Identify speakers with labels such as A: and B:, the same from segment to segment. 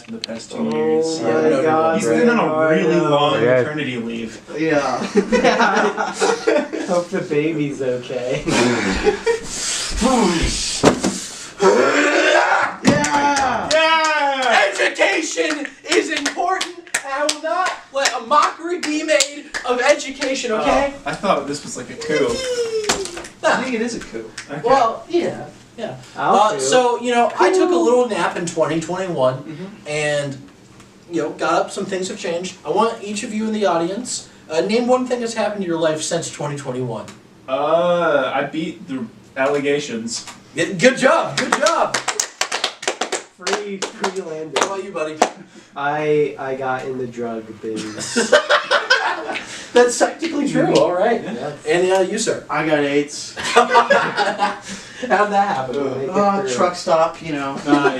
A: in the past 2 years.
B: Oh my God,
A: He's been on a really long
C: Yeah.
A: maternity leave.
D: Yeah.
B: Hope the baby's okay.
D: Yeah!
A: Yeah!
E: Education is important. I will not let a mockery be made of education, okay?
A: I thought this was like a coup.
D: I think it is a coup.
A: Okay.
E: Well, yeah.
B: I'll do.
E: So, I took a little nap in 2021 and, got up. Some things have changed. I want each of you in the audience, name one thing that's happened in your life since 2021.
A: I beat the allegations.
E: Good job. Good job.
B: Free landing.
E: How about you, buddy?
B: I got in the drug biz.
E: That's technically true. All right.
B: Yes.
E: And you, sir.
D: I got AIDS.
E: How'd that happen?
D: Truck stop,
A: Yeah.
E: All
A: Done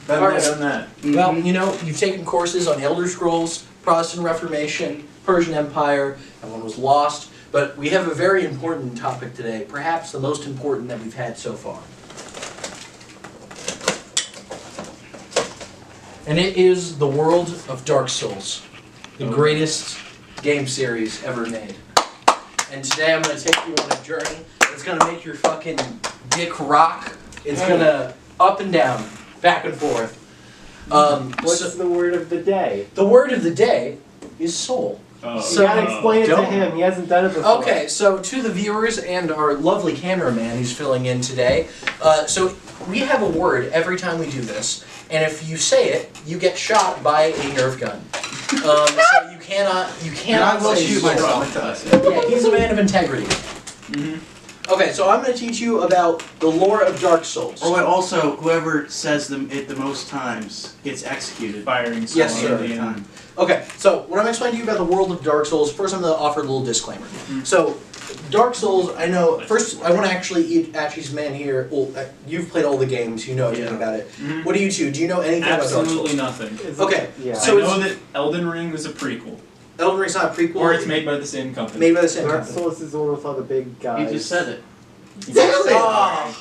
E: right.
A: that.
E: Well, you've taken courses on Elder Scrolls, Protestant Reformation, Persian Empire, and one was lost. But we have a very important topic today, perhaps the most important that we've had so far. And it is the world of Dark Souls, the greatest game series ever made. And today I'm going to take you on a journey that's going to make your fucking dick rock. It's going to up and down, back and forth.
B: What's the word of the day?
E: The word of the day is soul.
A: Oh.
E: So-
B: You gotta explain it to
E: don't.
B: him. He hasn't done it before.
E: Okay, so to the viewers and our lovely cameraman who's filling in today, so we have a word every time we do this, and if you say it, you get shot by a Nerf gun. So you cannot
D: And I will
E: say
D: shoot
E: soul.
D: myself.
E: Yeah, he's a man of integrity. Okay, so I'm going to teach you about the lore of Dark Souls.
D: Or also, whoever says it the most times gets executed.
A: Firing
E: Yes,
A: someone
E: sir.
A: at the end.
E: Okay, so when I'm explaining to you about the world of Dark Souls, first I'm going to offer a little disclaimer. So, Dark Souls, I know, first I want to actually, each man here, well, you've played all the games, you know everything about it. What do you two, do you know anything about Dark
A: Absolutely
E: Souls?
A: nothing.
B: Is it-
E: Okay,
B: Yeah.
E: so
A: I know that Elden Ring was a prequel.
E: Elden Ring's not a prequel.
A: Or it's made by the same company.
E: made by the same
B: Dark
E: company.
B: Souls is the one with all the big guys.
D: He just said it.
E: Really?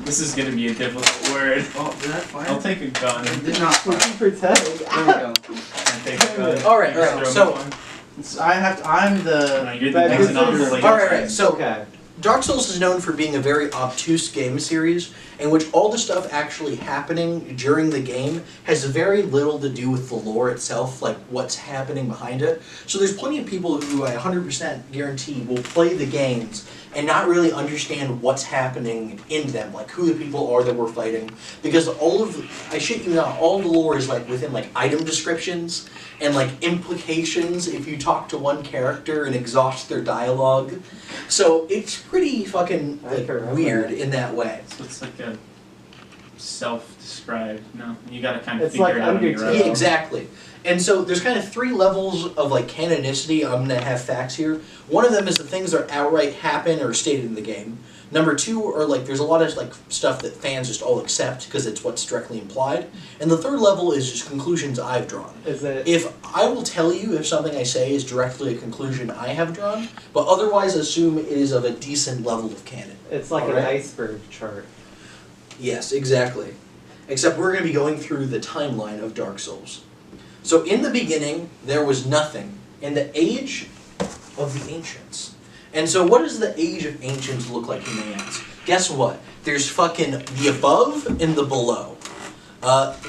A: This is going to be a difficult word.
D: Oh, did I fire?
A: I'll take a gun.
D: I did not
B: What
D: fire.
B: you pretend?
D: There we go.
A: I'll take a gun.
E: Alright,
A: Just
E: alright,
A: throw
E: so-
A: me one.
D: I'm
A: No,
D: the...
A: you're the
B: But
A: next
B: this is-
A: anomaly.
E: Alright, so
B: Okay.
E: Dark Souls is known for being a very obtuse game series in which all the stuff actually happening during the game has very little to do with the lore itself, like what's happening behind it. So there's plenty of people who I 100% guarantee will play the games and not really understand what's happening in them, like who the people are that we're fighting. Because I shit you not, all the lore is like within like item descriptions and like implications if you talk to one character and exhaust their dialogue. So it's pretty fucking
B: I
E: like,
B: can remember
E: weird
B: that.
E: in that way.
A: So it's like a self-described. No, you gotta kind of
B: It's
A: figure
B: like
A: it out on your
B: Undertale.
A: own.
E: Yeah, exactly. And so there's kind of three levels of like canonicity. I'm gonna have facts here. One of them is the things that outright happen or stated in the game. Number two are like there's a lot of like stuff that fans just all accept because it's what's directly implied. And the third level is just conclusions I've drawn.
B: Is it?
E: If I will tell you if something I say is directly a conclusion I have drawn, but otherwise assume it is of a decent level of canon.
B: It's like an
E: Alright.
B: iceberg chart.
E: Yes, exactly. Except we're going to be going through the timeline of Dark Souls. So in the beginning, there was nothing. In the age of the ancients. And so what does the age of ancients look like, you may ask? Guess what? There's fucking the above and the below.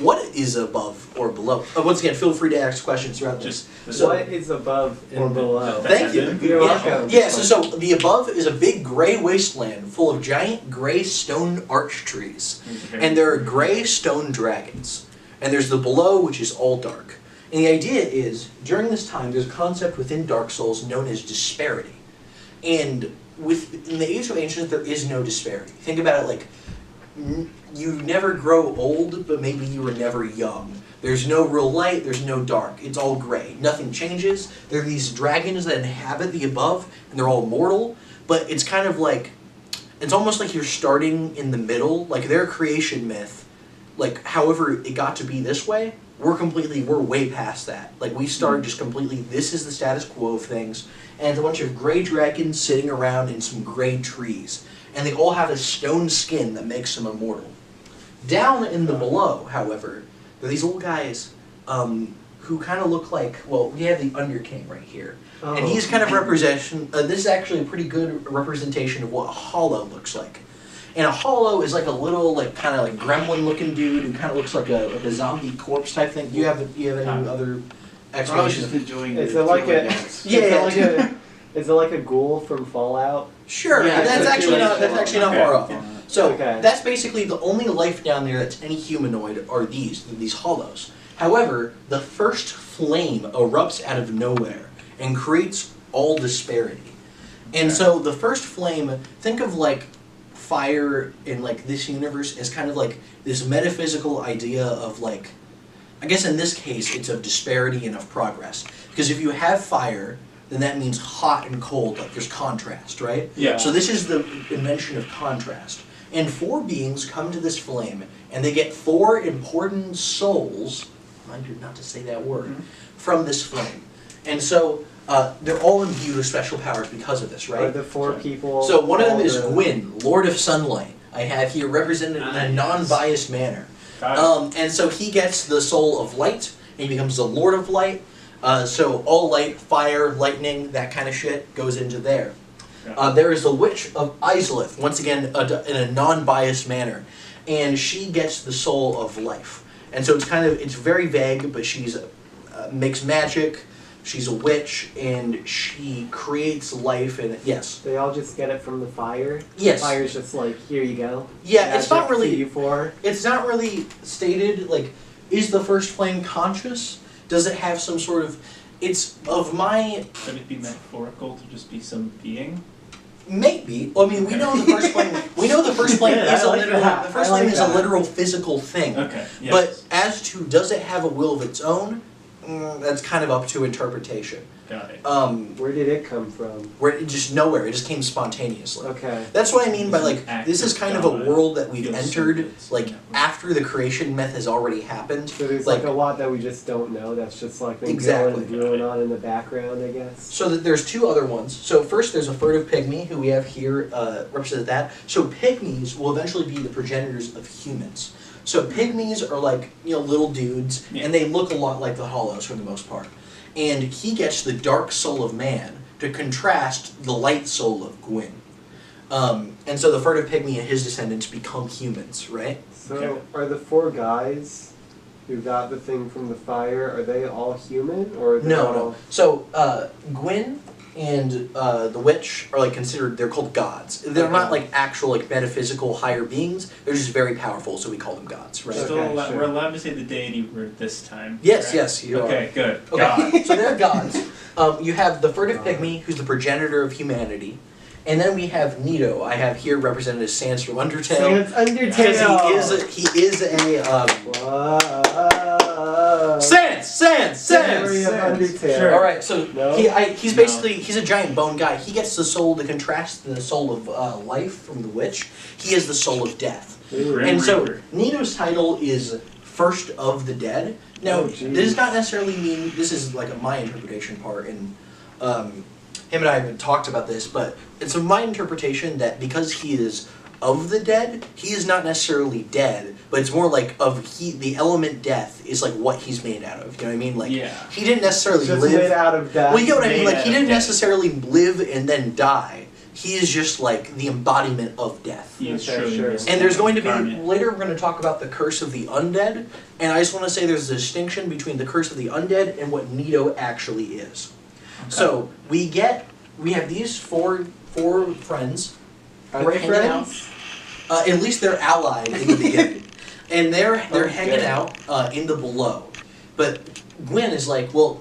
E: What is above or below? Once again, feel free to ask questions throughout this.
A: Just
E: So-
B: What is above or
A: And
B: below?
A: the-
E: Thank you.
B: You're
E: Yeah,
B: welcome.
E: yeah, so the above is a big gray wasteland full of giant gray stone arch trees. And there are gray stone dragons. And there's the below, which is all dark. And the idea is, during this time, there's a concept within Dark Souls known as disparity. And in the Age of Ancients, there is no disparity. Think about it like, you never grow old, but maybe you were never young. There's no real light, there's no dark. It's all gray. Nothing changes. There are these dragons that inhabit the above, and they're all mortal, but it's kind of like, it's almost like you're starting in the middle, like their creation myth, like however it got to be this way, we're way past that. Like we started just completely, this is the status quo of things, and it's a bunch of gray dragons sitting around in some gray trees, and they all have a stone skin that makes them immortal. Down in the below, however, They're these little guys who kind of look like, well, we have the Underking right here.
B: Oh.
E: And he's kind of representation, this is actually a pretty good representation of what a hollow looks like. And a hollow is like a little, like, kind of like gremlin-looking dude who kind of looks like a zombie corpse type thing. Do you have any other
D: I was
E: explanations?
D: just enjoying
B: Is
D: the
B: it like a?
D: dance.
B: Is it like a ghoul from Fallout?
E: Sure,
D: Yeah,
E: that's
D: it's
E: actually not
A: Okay.
E: far off. So
B: Okay.
E: that's basically the only life down there that's any humanoid are these hollows. However, the first flame erupts out of nowhere and creates all disparity. And so the first flame, think of like fire in like this universe as kind of like this metaphysical idea of like, I guess in this case it's of disparity and of progress. Because if you have fire, then that means hot and cold, like there's contrast, right?
A: Yeah.
E: So this is the invention of contrast. And 4 beings come to this flame, and they get 4 important souls, mind you not to say that word, from this flame. And so they're all imbued with special powers because of this,
B: Are
E: right?
B: the 4 people?
E: So one of them
B: all
E: is
B: the-
E: Gwyn, Lord of Sunlight. I have here represented in a
A: Nice.
E: non-biased manner.
A: Got
E: And so he gets the soul of light, and he becomes the Lord of Light. So all light, fire, lightning, that kind of shit goes into there. There is the Witch of Izalith, once again in a non-biased manner, and she gets the soul of life. And so it's very vague, but she's makes magic. She's a witch, and she creates life. And yes,
B: They all just get it from the fire.
E: Yes.
B: The fire's just like, here you go.
E: yeah, it's not
B: Magic to
E: really.
B: you for.
E: It's not really stated, like, is the first flame conscious? Does it have some sort of, it's of my,
A: Could it be metaphorical to just be some being?
E: maybe, well, I mean, we know the first flame,
B: Yeah,
E: is
B: I
E: a
B: like
E: literal,
B: that.
E: the first
B: I like
E: flame is a
B: that.
E: literal physical thing.
A: Okay. Yes.
E: But as to, does it have a will of its own? That's kind of up to interpretation.
A: Got it.
B: Where did it come from?
E: Where it just nowhere, it just came spontaneously.
B: Okay.
E: That's what I mean by
A: This is
E: like,
A: an
E: this is
A: active
E: kind of a
A: God.
E: world that we've
A: Feels so
E: entered,
A: good.
E: like,
A: Yeah.
E: after the creation myth has already happened.
B: So there's like a lot that we just don't know. That's just like been
E: Exactly.
B: going and brewing on in the background, I guess.
E: So that there's 2 other ones. So first there's a furtive pygmy, who we have here represented that. So pygmies will eventually be the progenitors of humans. So pygmies are like, little dudes,
A: Yeah.
E: and they look a lot like the hollows for the most part. And he gets the dark soul of man to contrast the light soul of Gwyn. And so the furtive pygmy and his descendants become humans, right?
B: So
A: Okay.
B: are the 4 guys who got the thing from the fire, are they all human or are they all...
E: No. So Gwyn and the witch are like considered, they're called gods. They're not like actual like metaphysical higher beings. They're just very powerful, so we call them gods, right?
A: Still
B: Okay, sure.
A: we're allowed to say the deity word this time.
E: Yes,
A: correct?
E: yes, you
A: Okay, good.
E: are.
A: God.
E: Okay, so they're gods. You have the furtive pygmy, who's the progenitor of humanity. And then we have Nito. I have here represented as Sans from Undertale.
B: Sans Undertale!
E: Because he is a
B: Whoa.
E: Sans!
B: Theory of
A: Sans.
B: Undertale.
A: Sure.
E: All right, so
B: No?
E: he's basically he's a giant bone guy. He gets the soul to contrast the soul of life from the witch. He is the soul of death.
B: Ooh.
A: Grim
E: And so
A: Reaper.
E: Nito's title is First of the Dead. Now,
B: Oh, geez.
E: this does not necessarily mean this is like my interpretation part, and him and I have talked about this, but it's my interpretation that because he is of the dead, he is not necessarily dead, but it's more like the element death is like what he's made out of. You know what I mean? Like
A: Yeah.
E: he didn't necessarily
B: Just
E: live.
B: made out of death.
E: Well, you know what I mean?
A: Made
E: Like
A: out
E: he
A: of
E: didn't
A: death.
E: necessarily live and then die. He is just like the embodiment of death.
A: He is
B: Okay,
A: truly
B: sure.
A: this
E: And there's going to be,
A: incarnate.
E: later we're going to talk about the curse of the undead, and I just want to say there's a distinction between the curse of the undead and what Nito actually is.
A: Okay.
E: So we have these four friends,
B: Are
E: we're
B: they
E: hanging out.
B: friends?
E: At least they're allied in the beginning. And they're
B: Okay.
E: hanging out in the below. But Gwyn is like, well,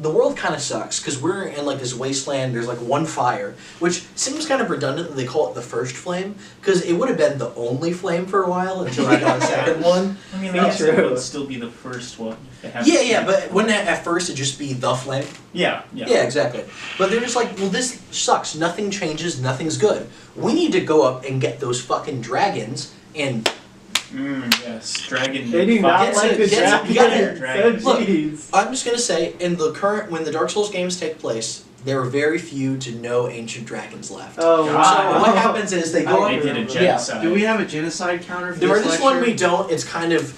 E: the world kind of sucks because we're in like this wasteland. There's like one fire, which seems kind of redundant that they call it the first flame because it would have been the only flame for a while until I got a second one.
A: I mean,
B: Not
A: I guess it
B: true.
A: would still be the first one. If they have
E: Yeah, but wouldn't it at first it just be the flame?
A: Yeah.
E: Yeah, exactly. But they're just like, well, this sucks. Nothing changes. Nothing's good. We need to go up and get those fucking dragons and.
A: Yes, dragon.
B: They do not
E: Get
B: like
E: to-
B: the
E: get to- you gotta-
B: dragons. So
E: Look,
B: jeez.
E: I'm just gonna say, when the Dark Souls games take place, there are very few to no ancient dragons left.
B: Oh,
A: God.
B: wow.
E: So what happens is they go
A: They
E: up.
A: did a
B: Yeah.
A: genocide.
D: Do we have a genocide counter for
E: There
D: this
E: this
D: lecture?
E: one we don't. It's kind of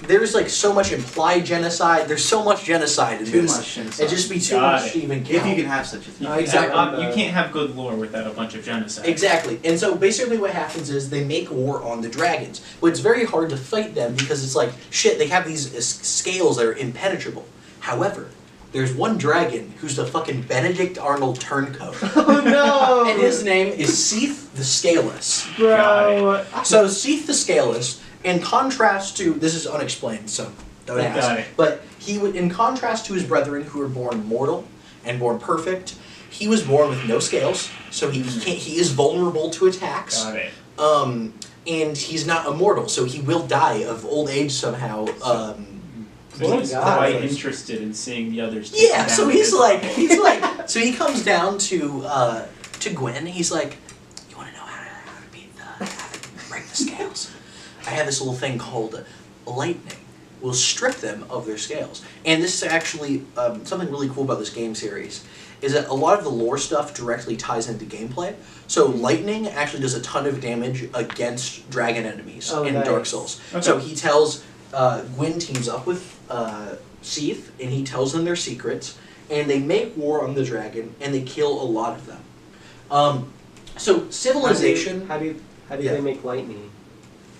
E: there's like so much implied genocide. There's so much genocide in
D: Too
E: this.
D: much genocide.
E: It'd just be too
A: Got
E: much
A: it.
E: to even
D: If you
E: count.
D: can have such a thing.
E: Exactly.
A: You can't have good lore without a bunch of genocide.
E: Exactly. And so basically what happens is they make war on the dragons. But it's very hard to fight them because it's like, shit, they have these scales that are impenetrable. However, there's one dragon who's the fucking Benedict Arnold turncoat.
B: Oh no!
E: And his name is Seath the Scaleless.
B: Bro.
E: So Seath the Scaleless, in contrast to, this is unexplained, so don't
A: Got
E: ask.
A: it.
E: But he would, in contrast to his brethren who were born mortal and born perfect, he was born with no scales, so he can't. He is vulnerable to attacks.
A: Got it.
E: And he's not immortal, so he will die of old age somehow.
A: He's
B: God.
A: quite interested in seeing the others. take
E: Yeah,
A: down
E: so
A: his-
E: he's like, so he comes down to Gwen. He's like, you want to know how to beat how to break the scales? I have this little thing called lightning. We'll strip them of their scales. And this is actually something really cool about this game series, is that a lot of the lore stuff directly ties into gameplay. So lightning actually does a ton of damage against dragon enemies in
B: nice.
E: Dark Souls.
A: Okay.
E: So he tells Gwen teams up with Seath, and he tells them their secrets, and they make war on the dragon, and they kill a lot of them. So civilization.
B: How do
E: Yeah.
B: they make lightning?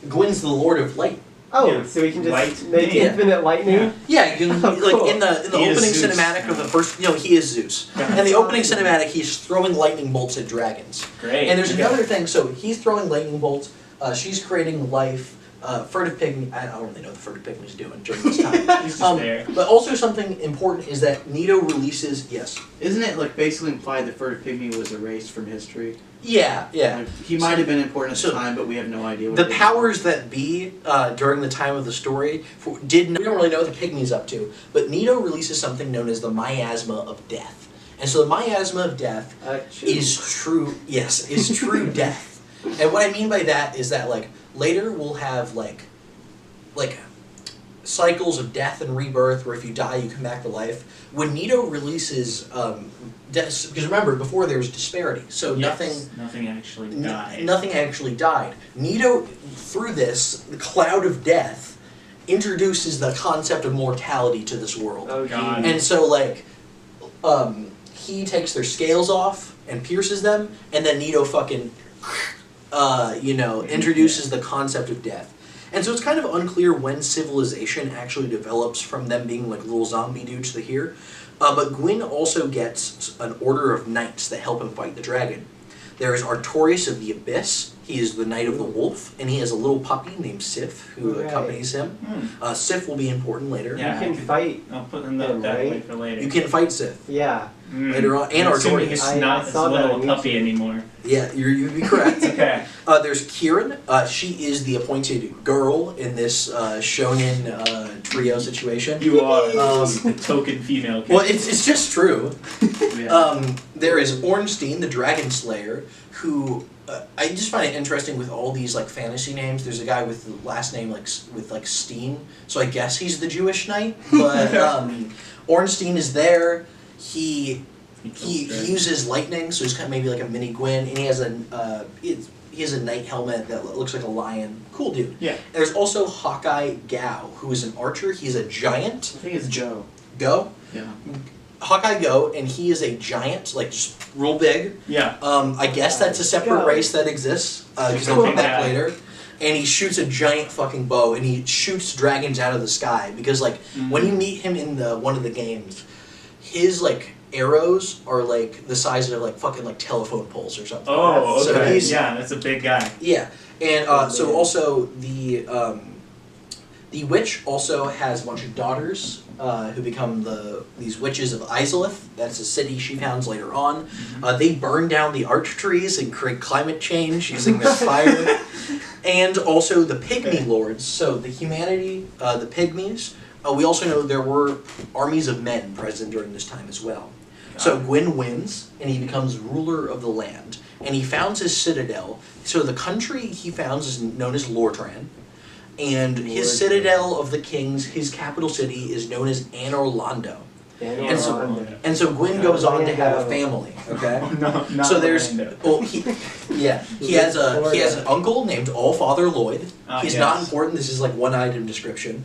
E: Gwen's the Lord of Light.
B: Oh,
A: Yeah.
B: so we can just
A: Lightning.
B: make
E: Yeah.
B: infinite lightning?
A: Yeah.
E: Yeah, you can,
B: Oh,
E: like
B: cool.
E: in the
A: He is
E: opening
A: Zeus.
E: cinematic of the first. No, he is Zeus.
A: Yeah.
E: And the opening cinematic, he's throwing lightning bolts at dragons.
A: Great.
E: And there's
A: Okay.
E: another thing. So he's throwing lightning bolts. She's creating life. Furtive Pygmy. I don't really know what the Furtive Pygmy's doing during this time.
A: He's just there.
E: But also something important is that Nito releases. Yes.
D: Isn't it like basically implied that Furtive Pygmy was erased from history?
E: Yeah. Yeah.
D: Like, he might have been important at
E: So,
D: the time, but we have no idea what
E: The
D: it is.
E: powers that be during the time of the story we don't really know what the Pygmy's up to, but Nito releases something known as the miasma of death. And so the miasma of death is true, yes, is true death. And what I mean by that is that like later we'll have like cycles of death and rebirth where if you die you come back to life. When Nito releases death, because remember before there was disparity, so
A: Yes, nothing actually died.
E: nothing actually died. Nito, through this, the cloud of death, introduces the concept of mortality to this world.
B: Oh,
A: God.
E: And so, like, he takes their scales off and pierces them, and then Nito fucking, introduces the concept of death. And so it's kind of unclear when civilization actually develops from them being like little zombie dudes to here. But Gwyn also gets an order of knights that help him fight the dragon. There is Artorius of the Abyss. He is the Knight of the Wolf, and he has a little puppy named Sif who
B: Right.
E: accompanies him. Sif will be important later.
A: Yeah.
B: You can fight.
A: I'll put them that
B: Right.
A: way for later.
E: You can fight Sif
B: Yeah.
E: later on, and
A: I'm assuming
E: Artorius.
A: he's
B: I
A: not this
B: saw that
A: little
B: on
A: puppy
B: YouTube.
A: anymore.
E: Yeah, you'd be correct.
A: Okay.
E: There's Kieran. She is the appointed girl in this shonen trio situation.
A: You are
E: Um,
A: the token female.
E: Well, it's just true.
D: Yeah.
E: There is Ornstein, the Dragon Slayer, who I just find it interesting with all these like fantasy names. There's a guy with the last name with Steen, so I guess he's the Jewish knight. But Ornstein is there. He uses lightning, so he's kind of maybe like a mini Gwyn, and he has a knight helmet that looks like a lion. Cool dude.
A: Yeah.
E: There's also Hawkeye Gao, who is an archer. He's a giant.
D: I think it's Joe.
E: Go.
D: Yeah.
E: Hawkeye Go, and he is a giant, like just real big.
A: Yeah.
E: I guess that's a separate
B: Go.
E: race that exists, because they'll come back later. And he shoots a giant fucking bow, and he shoots dragons out of the sky. Because like when you meet him in one of the games, his like arrows are like the size of like fucking like telephone poles or something.
A: Oh,
E: So
A: okay.
E: he's-
A: Yeah, that's a big guy.
E: Yeah, and so
B: man.
E: also the witch also has a bunch of daughters who become these witches of Izalith. That's a city she founds later on. They burn down the arch trees and create climate change using their fire. And also the Pygmy lords. So the humanity, the Pygmies. We also know there were armies of men present during this time as well. So Gwyn wins, and he becomes ruler of the land. And he founds his citadel. So the country he founds is known as Lortran. And his
B: Lortran.
E: citadel of the kings, his capital city, is known as Anorlando. And so Gwyn goes on to have a family, okay?
A: No, not
E: So there's,
A: Orlando.
E: well, he has an uncle named Allfather Lloyd. He's not important. This is like one item description.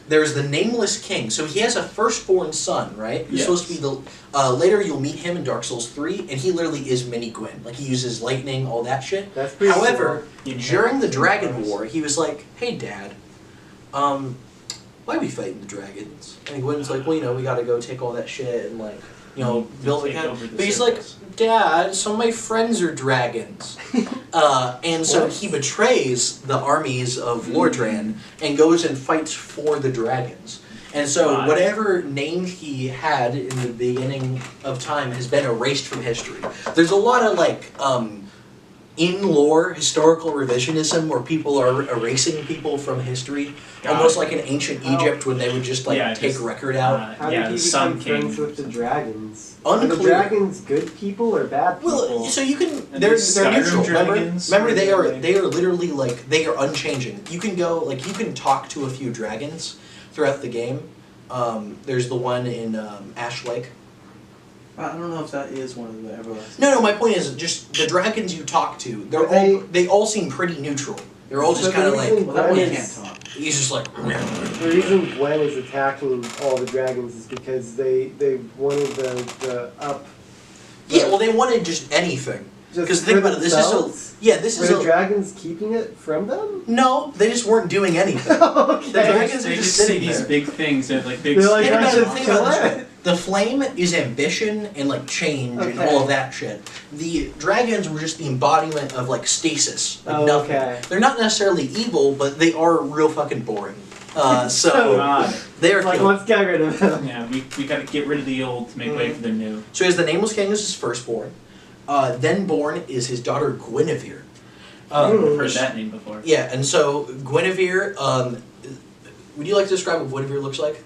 E: There's the Nameless King. So he has a firstborn son, right? Who's
A: Yes.
E: supposed to be the... later you'll meet him in Dark Souls 3, and he literally is Mini Gwyn. Like, he uses lightning, all that shit.
B: That's pretty
E: However,
A: cool.
E: during the Dragon War, he was like, hey, Dad, why are we fighting the dragons? And Gwyn's like, well, you know, we gotta go take all that shit and, like, you know, build
A: Take
E: a
A: over the
E: But he's like,
A: circles.
E: Dad, some of my friends are dragons. And so he betrays the armies of Lordran and goes and fights for the dragons. And so
A: Right.
E: whatever name he had in the beginning of time has been erased from history. There's a lot of like in-lore historical revisionism where people are erasing people from history.
A: Got
E: Almost
A: it.
E: like in ancient
B: How-
E: Egypt when they would just like
A: Yeah,
E: take
A: just,
E: record out.
B: How
A: yeah,
B: did he
A: the Sun
B: become
A: King.
B: friends with the dragons? Are the
E: Unclear.
B: dragons good people or bad people?
E: Well, so you can
A: And
E: they're
A: these Skyrim
E: neutral.
A: dragons,
E: Remember they are
A: like-
E: they are literally like they are unchanging. You can go like you can talk to a few dragons throughout the game. There's the one in Ash Lake.
D: I don't know if that is one of the everlasting.
E: No, my point is just the dragons you talk to. They all seem pretty neutral. They're all just
B: So
E: kind of
B: the
E: like
B: reason
D: Well, that one
B: Gwen
D: can't
B: is-
D: talk.
E: he's just like.
B: The reason Gwen is attacking all the dragons is because they wanted the up.
E: Yeah, well, they wanted just anything.
B: Just
E: Because think
B: for
E: about it. This is
B: themselves?
E: a this
B: Were
E: is
B: the
E: a
B: dragons keeping it from them?
E: no. They just weren't doing anything.
B: Okay.
E: The dragons are
A: They
E: just
A: just say
E: sitting
A: these
E: there.
A: big things. They're like big.
B: They're like,
E: Think
B: I
E: about
B: should
E: it, think about
B: kill
E: this
B: it.
E: way. The flame is ambition and like change and
B: Okay.
E: all of that shit. The dragons were just the embodiment of like stasis, like
B: Oh,
E: nothing.
B: okay.
E: They're not necessarily evil, but they are real fucking boring. So
A: God.
E: they are
B: Like,
E: killed.
B: let's get rid of them.
A: Yeah, we gotta get rid of the old to make way for the new.
E: So he has the Nameless King as his firstborn. Then born is his daughter Guinevere.
B: Ooh.
A: I've heard that name before.
E: Yeah, and so Guinevere. Would you like to describe what Guinevere looks like?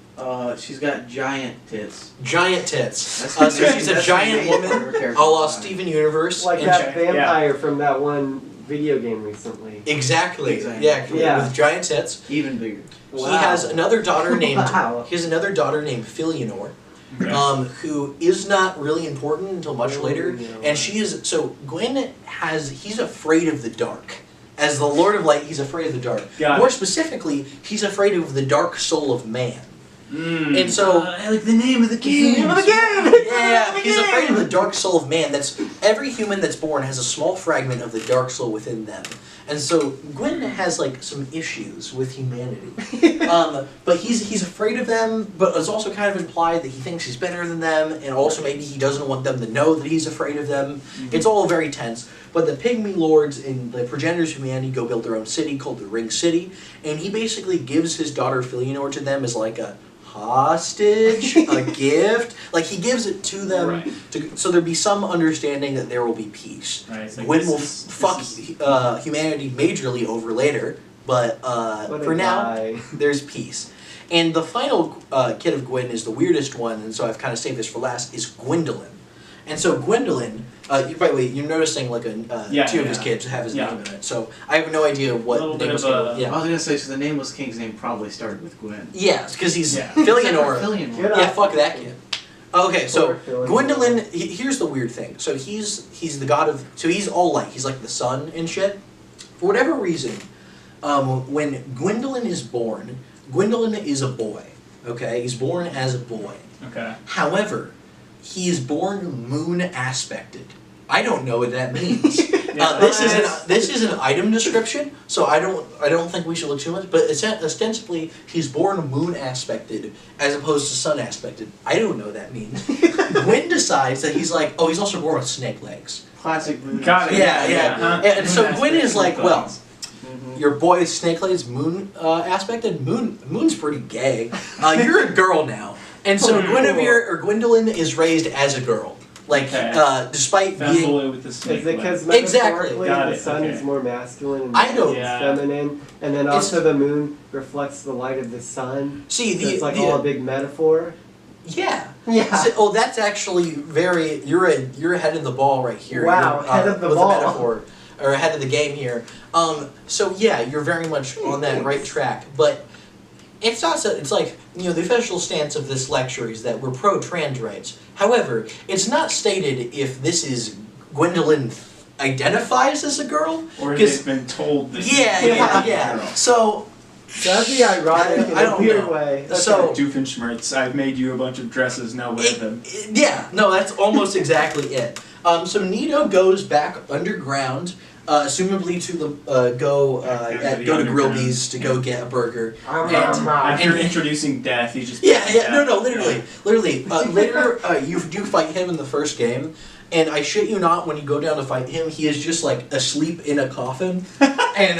D: She's got giant tits.
E: Giant tits.
D: That's
E: So
D: the-
E: she's a
D: that's the
E: giant
D: main
E: woman,
D: part of her character
E: a la
D: design.
E: Steven Universe.
B: Like
E: and
B: that
A: yeah.
B: vampire from that one video game recently.
E: Exactly.
D: Exactly.
E: Yeah, with giant tits.
D: Even bigger.
E: He has another daughter named
B: Wow.
E: he has another daughter named Filianor,
A: Okay.
E: who is not really important until much later.
B: Filianor.
E: And she is so he's afraid of the dark. As the Lord of Light, he's afraid of the dark.
A: Got
E: More
A: it.
E: specifically, he's afraid of the dark soul of man.
A: Mm.
E: And so
A: I like the name of the game.
E: yeah, he's afraid of the dark soul of man. That's every human that's born has a small fragment of the dark soul within them. And so Gwyn has like some issues with humanity. But he's afraid of them, but it's also kind of implied that he thinks he's better than them, and also maybe he doesn't want them to know that he's afraid of them. It's all very tense. But the Pygmy Lords and the progenitors of humanity go build their own city called the Ring City, and he basically gives his daughter Filianor to them as like a hostage, a gift. Like he gives it to them,
A: Right.
E: so there be some understanding that there will be peace.
A: Right, it's like,
E: Gwyn
A: this
E: will
A: is-
E: fuck
A: this is-
E: humanity majorly over later, but
B: What a
E: for now,
B: guy.
E: there's peace. And the final kid of Gwyn is the weirdest one, and so I've kind of saved this for last, is Gwendolyn. And so Gwendolyn, by the way, you're noticing like
A: Yeah,
E: two of his
A: yeah.
E: kids have his
A: Yeah.
E: name in it, so I have no idea what
A: Little
E: name
A: bit
E: was
A: of
E: going
A: a-
D: I
E: yeah.
D: was gonna say, so the Nameless King's name probably started with Gwen.
E: Yeah, because he's
A: Yeah.
E: Filianor.
D: Filianor.
B: Get
E: Yeah,
B: up.
E: fuck that kid. Okay, so
B: Poor Filianor.
E: Gwendolyn. Here's the weird thing. So he's the god of. So he's all light. He's like the sun and shit. For whatever reason, when Gwendolyn is born, Gwendolyn is a boy. Okay, he's born as a boy.
A: Okay.
E: However, he is born moon aspected. I don't know what that means.
A: Yeah,
E: This is an item description, so I don't think we should look too much. But ostensibly, he's born moon aspected as opposed to sun aspected. I don't know what that means. Gwyn decides that he's like, oh, he's also born with snake legs.
D: Classic moon.
A: Got it.
E: Yeah.
A: Huh?
E: And so
A: Moon
E: Gwyn is
A: aspect
E: like, well,
A: buttons.
E: your boy is snake legs, moon aspected. Moon's pretty gay. You're a girl now, and so
A: Oh,
E: Guinevere or Gwendolyn is raised as a girl. Like,
A: Okay.
E: despite
A: Found
E: being
A: boy with the snake
B: Is it because
A: leg.
E: Exactly.
B: metaphorically
A: Got
B: the
A: it,
B: sun
A: okay.
B: is more masculine and
E: I don't-
B: is
A: Yeah.
B: feminine, and then
E: It's-
B: also the moon reflects the light of the sun?
E: see
B: So
E: the
B: it's like all a big metaphor.
E: yeah.
B: Yeah.
E: So, that's actually very you're ahead of the ball right here.
B: Wow,
E: You're,
B: ahead of the
E: with
B: ball.
E: The metaphor, or ahead of the game here. So yeah, you're very much on that right track, but. It's not so, it's like, the official stance of this lecture is that we're pro-trans rights. However, it's not stated if this is Gwendolyn identifies as a girl.
A: Or
E: 'cause-
A: they've been told that
E: Yeah. So,
B: That'd be ironic in
E: I
B: a
E: don't
B: weird
E: know.
B: way.
E: So-
C: Doofenshmirtz, I've made you a bunch of dresses, now wear them.
E: Yeah, no, that's almost exactly it. So Nito goes back underground, assumably to the go to Grillby's to go get a burger.
C: After introducing death, he just...
E: Literally. Later, you do fight him in the first game, and I shit you not, when you go down to fight him, he is just like asleep in a coffin, and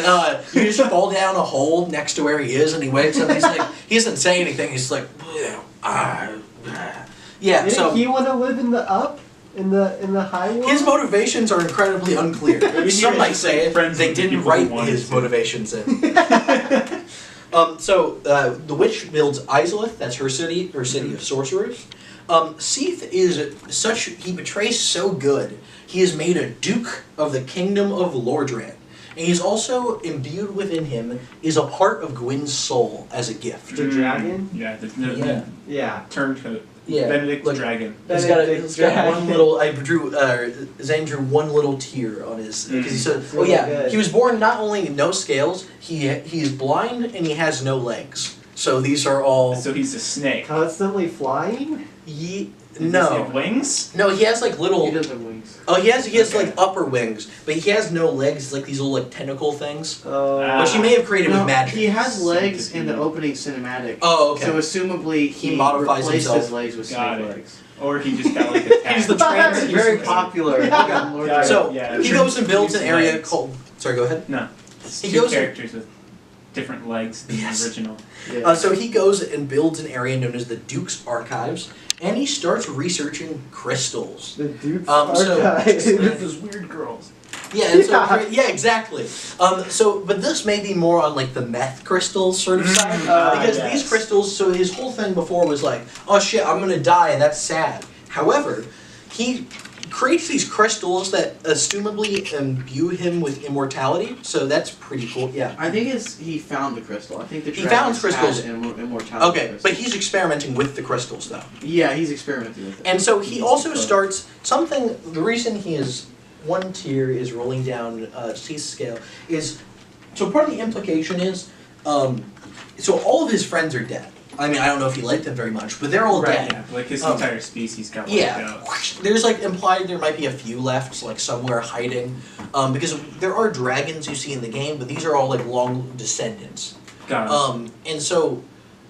E: you just fall down a hole next to where he is, and he wakes up. He's like, he doesn't say anything. He's like, yeah. So
B: Didn't he want to live in the up, in the high world?
E: his motivations are incredibly unclear. Some might say they didn't write his motivations in. The witch builds Izalith, that's her city of sorcerers. Seath is such, he betrays so good, he is made a Duke of the Kingdom of Lordran. And he's also imbued within him is a part of Gwyn's soul as a gift.
B: The dragon?
C: Yeah,
B: Yeah.
C: turncoat.
E: Yeah,
C: Benedict
E: like-
C: Dragon.
E: He's got one little. Zane drew one little tear on his because he said,
B: Really good.
E: he was born not only no scales, he is blind and he has no legs. So these are all.
C: So he's a snake.
B: Constantly flying?
C: Does he
E: No,
C: have wings?
E: no, he has like little.
D: He does have wings.
E: Oh, he has
C: Okay.
E: like upper wings, but he has no legs. Like these little like tentacle things,
C: Ah.
E: which he may have created
D: No,
E: with magic.
D: he has legs in the opening cinematic.
E: Oh, okay.
D: So assumably
E: He modifies
D: replaced
E: himself.
D: his legs with
C: Got
D: snake
C: it.
D: legs.
C: Or he just got like a
E: He's the
C: tag.
E: trans-
D: Very popular.
B: Yeah.
D: Lord
C: Got it.
E: So
C: Yeah,
E: he goes and builds an
C: Two
E: area
C: legs.
E: called. Sorry, go ahead.
C: No.
E: He
C: Two
E: goes and-
C: characters with different legs than
E: Yes.
C: the original.
D: Yeah.
E: So he goes and builds an area known as the Duke's Archives, and he starts researching crystals.
B: The Duke's
E: So-
B: Archives.
C: Those weird girls.
E: Yeah, and
B: Yeah.
E: yeah, exactly. But this may be more on like the meth crystals sort of side, because
C: yes.
E: these crystals. So his whole thing before was like, oh shit, I'm gonna die, and that's sad. However, he creates these crystals that assumably imbue him with immortality. So that's pretty cool. Yeah.
D: I think he found the crystal. I think the
E: He
D: dragons
E: found crystals.
D: had immortality.
E: Okay,
D: crystals.
E: but he's experimenting with the crystals though.
D: Yeah, he's experimenting with it.
E: And so he
D: He's
E: also
D: the-
E: starts something. The reason he is one tier is rolling down C's scale is so part of the implication is so all of his friends are dead. I mean, I don't know if he liked them very much, but they're all
C: Right,
E: dead.
C: yeah. Like his
E: Um,
C: entire species got wiped
E: Yeah,
C: out.
E: there's like implied there might be a few left, like somewhere hiding, because there are dragons you see in the game, but these are all like long descendants.
C: Got it.
E: And so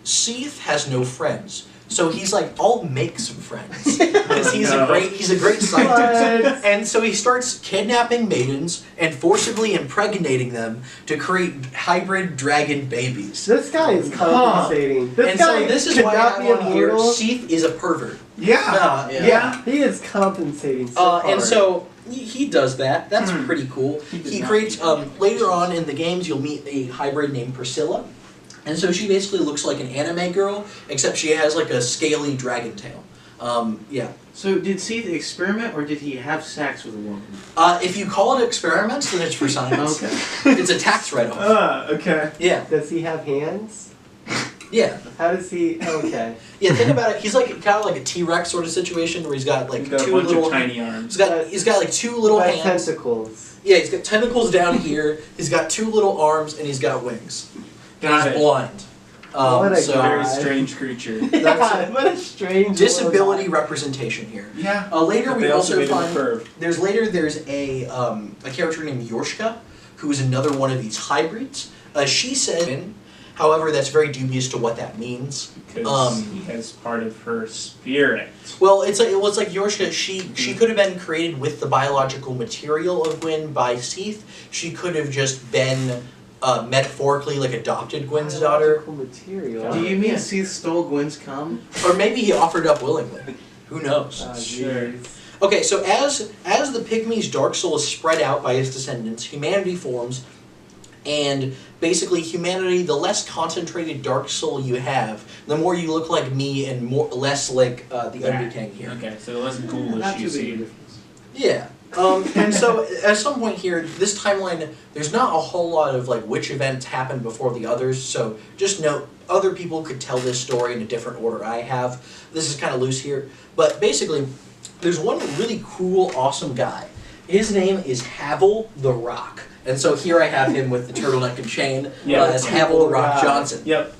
E: Seath has no friends. So he's like, I'll make some friends because he's a great scientist.
B: What?
E: And so he starts kidnapping maidens and forcibly impregnating them to create hybrid dragon babies.
B: This guy is compensating. This
E: And
B: guy
E: so this is
B: could
E: why
B: not
E: I
B: be
E: have on here,
B: immortal.
E: Seath is a pervert.
C: Yeah.
D: Yeah.
B: He is compensating so hard.
E: And so he does that. That's
C: Hmm.
E: pretty cool.
C: He did
E: He
C: not
E: creates
C: do that.
E: later on in the games you'll meet a hybrid named Priscilla, and so she basically looks like an anime girl, except she has like a scaly dragon tail. Yeah.
D: So did Seath experiment or did he have sex with a woman?
E: If you call it experiments, then it's for science.
D: Okay.
E: It's a tax write-off.
C: Okay.
E: Yeah.
B: Does he have hands?
E: Yeah.
B: How does he? Okay.
E: Yeah. Think about it. He's like kind of like a T-Rex sort of situation where he's got like
C: He's got a
E: two
C: bunch
E: little.
C: of tiny arms.
E: He's got like two little
B: By
E: hands.
B: tentacles.
E: Yeah. He's got tentacles down here. He's got two little arms and he's got wings. And
C: Got
E: he's
C: it.
E: blind.
B: What a
E: So
B: guy.
C: Very strange creature.
B: Yeah, what a strange
E: disability
B: little
E: representation here.
C: Yeah.
E: Later
C: But
E: we
C: they
E: also
C: made him a
E: find
C: perv.
E: there's a character named Yorshka, who is another one of these hybrids. She said, however, that's very dubious to what that means.
C: Because he has part of her spirit.
E: Well, it's like Yorshka. She could have been created with the biological material of Gwyn by Seath. She could have just been metaphorically like adopted Gwyn's daughter,
B: biological material.
D: Do you mean Seath stole Gwyn's cum?
E: or maybe he offered up willingly. Who knows?
C: Sure.
B: Jeez.
E: Okay, so as the pygmy's dark soul is spread out by his descendants, humanity forms, and basically humanity, the less concentrated dark soul you have, the more you look like me and less like the Underking here.
C: Okay, so less ghoulish
D: Not
C: you
D: too big a
C: see.
D: difference.
E: Yeah. And so at some point here, this timeline, there's not a whole lot of like which events happened before the others, so just note, other people could tell this story in a different order I have. This is kind of loose here, but basically, there's one really cool, awesome guy His name is Havel the Rock. And so here I have him with the turtleneck and chain as Havel the Rock Johnson.
C: Yep.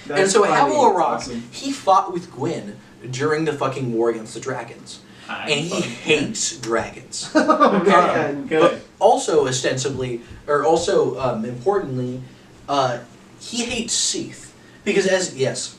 B: That's
E: and so
B: funny.
E: Havel the Rock,
C: Awesome.
E: he fought with Gwyn during the fucking war against the dragons. And he hates dragons.
B: Oh, man.
C: Good.
E: But also ostensibly, or also importantly, he hates Seath. Because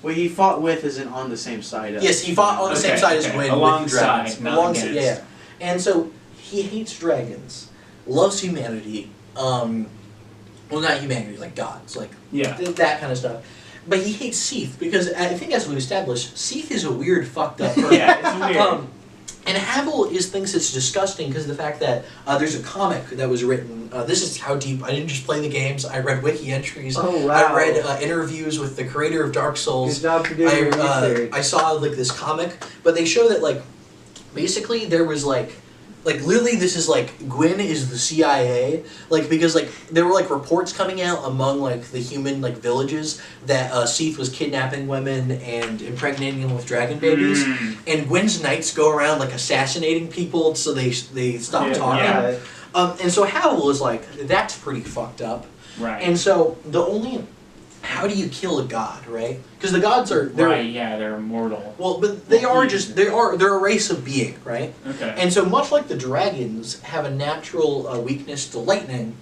D: What he fought with isn't on the same side of.
E: yes, he fought on the same side as Gwyn with the
C: Alongside,
E: dragons.
C: not
E: Alongside,
C: against.
E: yeah. And so he hates dragons, loves humanity. Well, not humanity, like gods, like
C: Yeah.
E: that kind of stuff. But he hates Seath because I think, as we established, Seath is a weird, fucked up person.
C: Yeah, it's weird.
E: And Havel thinks it's disgusting because of the fact that there's a comic that was written. This is how deep. I didn't just play the games. I read wiki entries.
B: Oh, wow.
E: I read interviews with the creator of Dark Souls.
B: Good job for doing your research.
E: I saw like this comic, but they show that like basically there was like literally this is like Gwyn is the CIA, like because like there were like reports coming out among like the human like villages that Seath was kidnapping women and impregnating them with dragon babies, and Gwyn's knights go around like assassinating people so they stop talking.
B: Yeah.
E: And so Havel is like, that's pretty fucked up.
C: Right.
E: And so the only, how do you kill a god, right? Because the gods are
C: Right, yeah, they're immortal.
E: well, but they are just they're a race of being, right?
C: Okay.
E: And so much like the dragons have a natural weakness to lightning,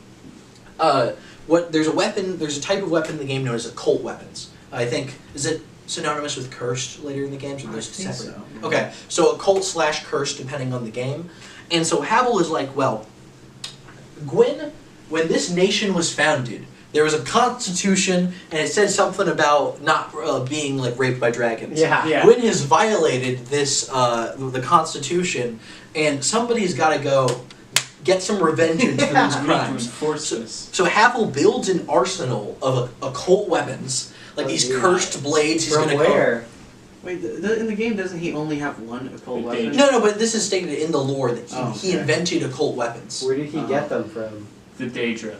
E: there's a type of weapon in the game known as occult weapons. I think is it synonymous with cursed later in the games, or
D: I
E: those
D: think
E: separate?
D: so.
E: Okay, so occult / cursed depending on the game, and so Havel is like, well, Gwyn, when this nation was founded, there was a constitution, and it said something about not being like raped by dragons.
B: Yeah.
C: Yeah.
E: Gwyn has violated this the constitution, and somebody's got to go get some revenge for these
C: We need to
E: crimes.
C: enforce this.
E: So Havel builds an arsenal of occult weapons, like
B: Oh,
E: these
B: yeah.
E: cursed blades. He's
B: From
E: gonna
B: where?
D: Wait, in the game, doesn't he only have one occult
C: Like
D: weapon?
E: No, but this is stated in the lore that he
D: Oh, okay.
E: invented occult weapons.
B: Where did he get them from?
C: The Daedra.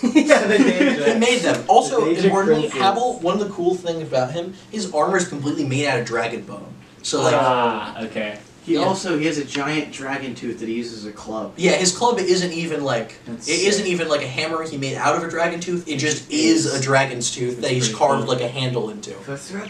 B: Yeah, the
E: He
B: Daedra.
E: made them. Also,
B: The Daedra
E: importantly,
B: princes.
E: Havel, one of the cool things about him, his armor is completely made out of dragon bone. So like,
C: Okay.
D: He
E: Yeah.
D: he has a giant dragon tooth that he uses as a club.
E: yeah, his club isn't even like
C: That's
E: it isn't even like a hammer he made out of a dragon tooth. It just is a dragon's tooth that he's
C: pretty
E: carved
C: cool.
E: like a handle into.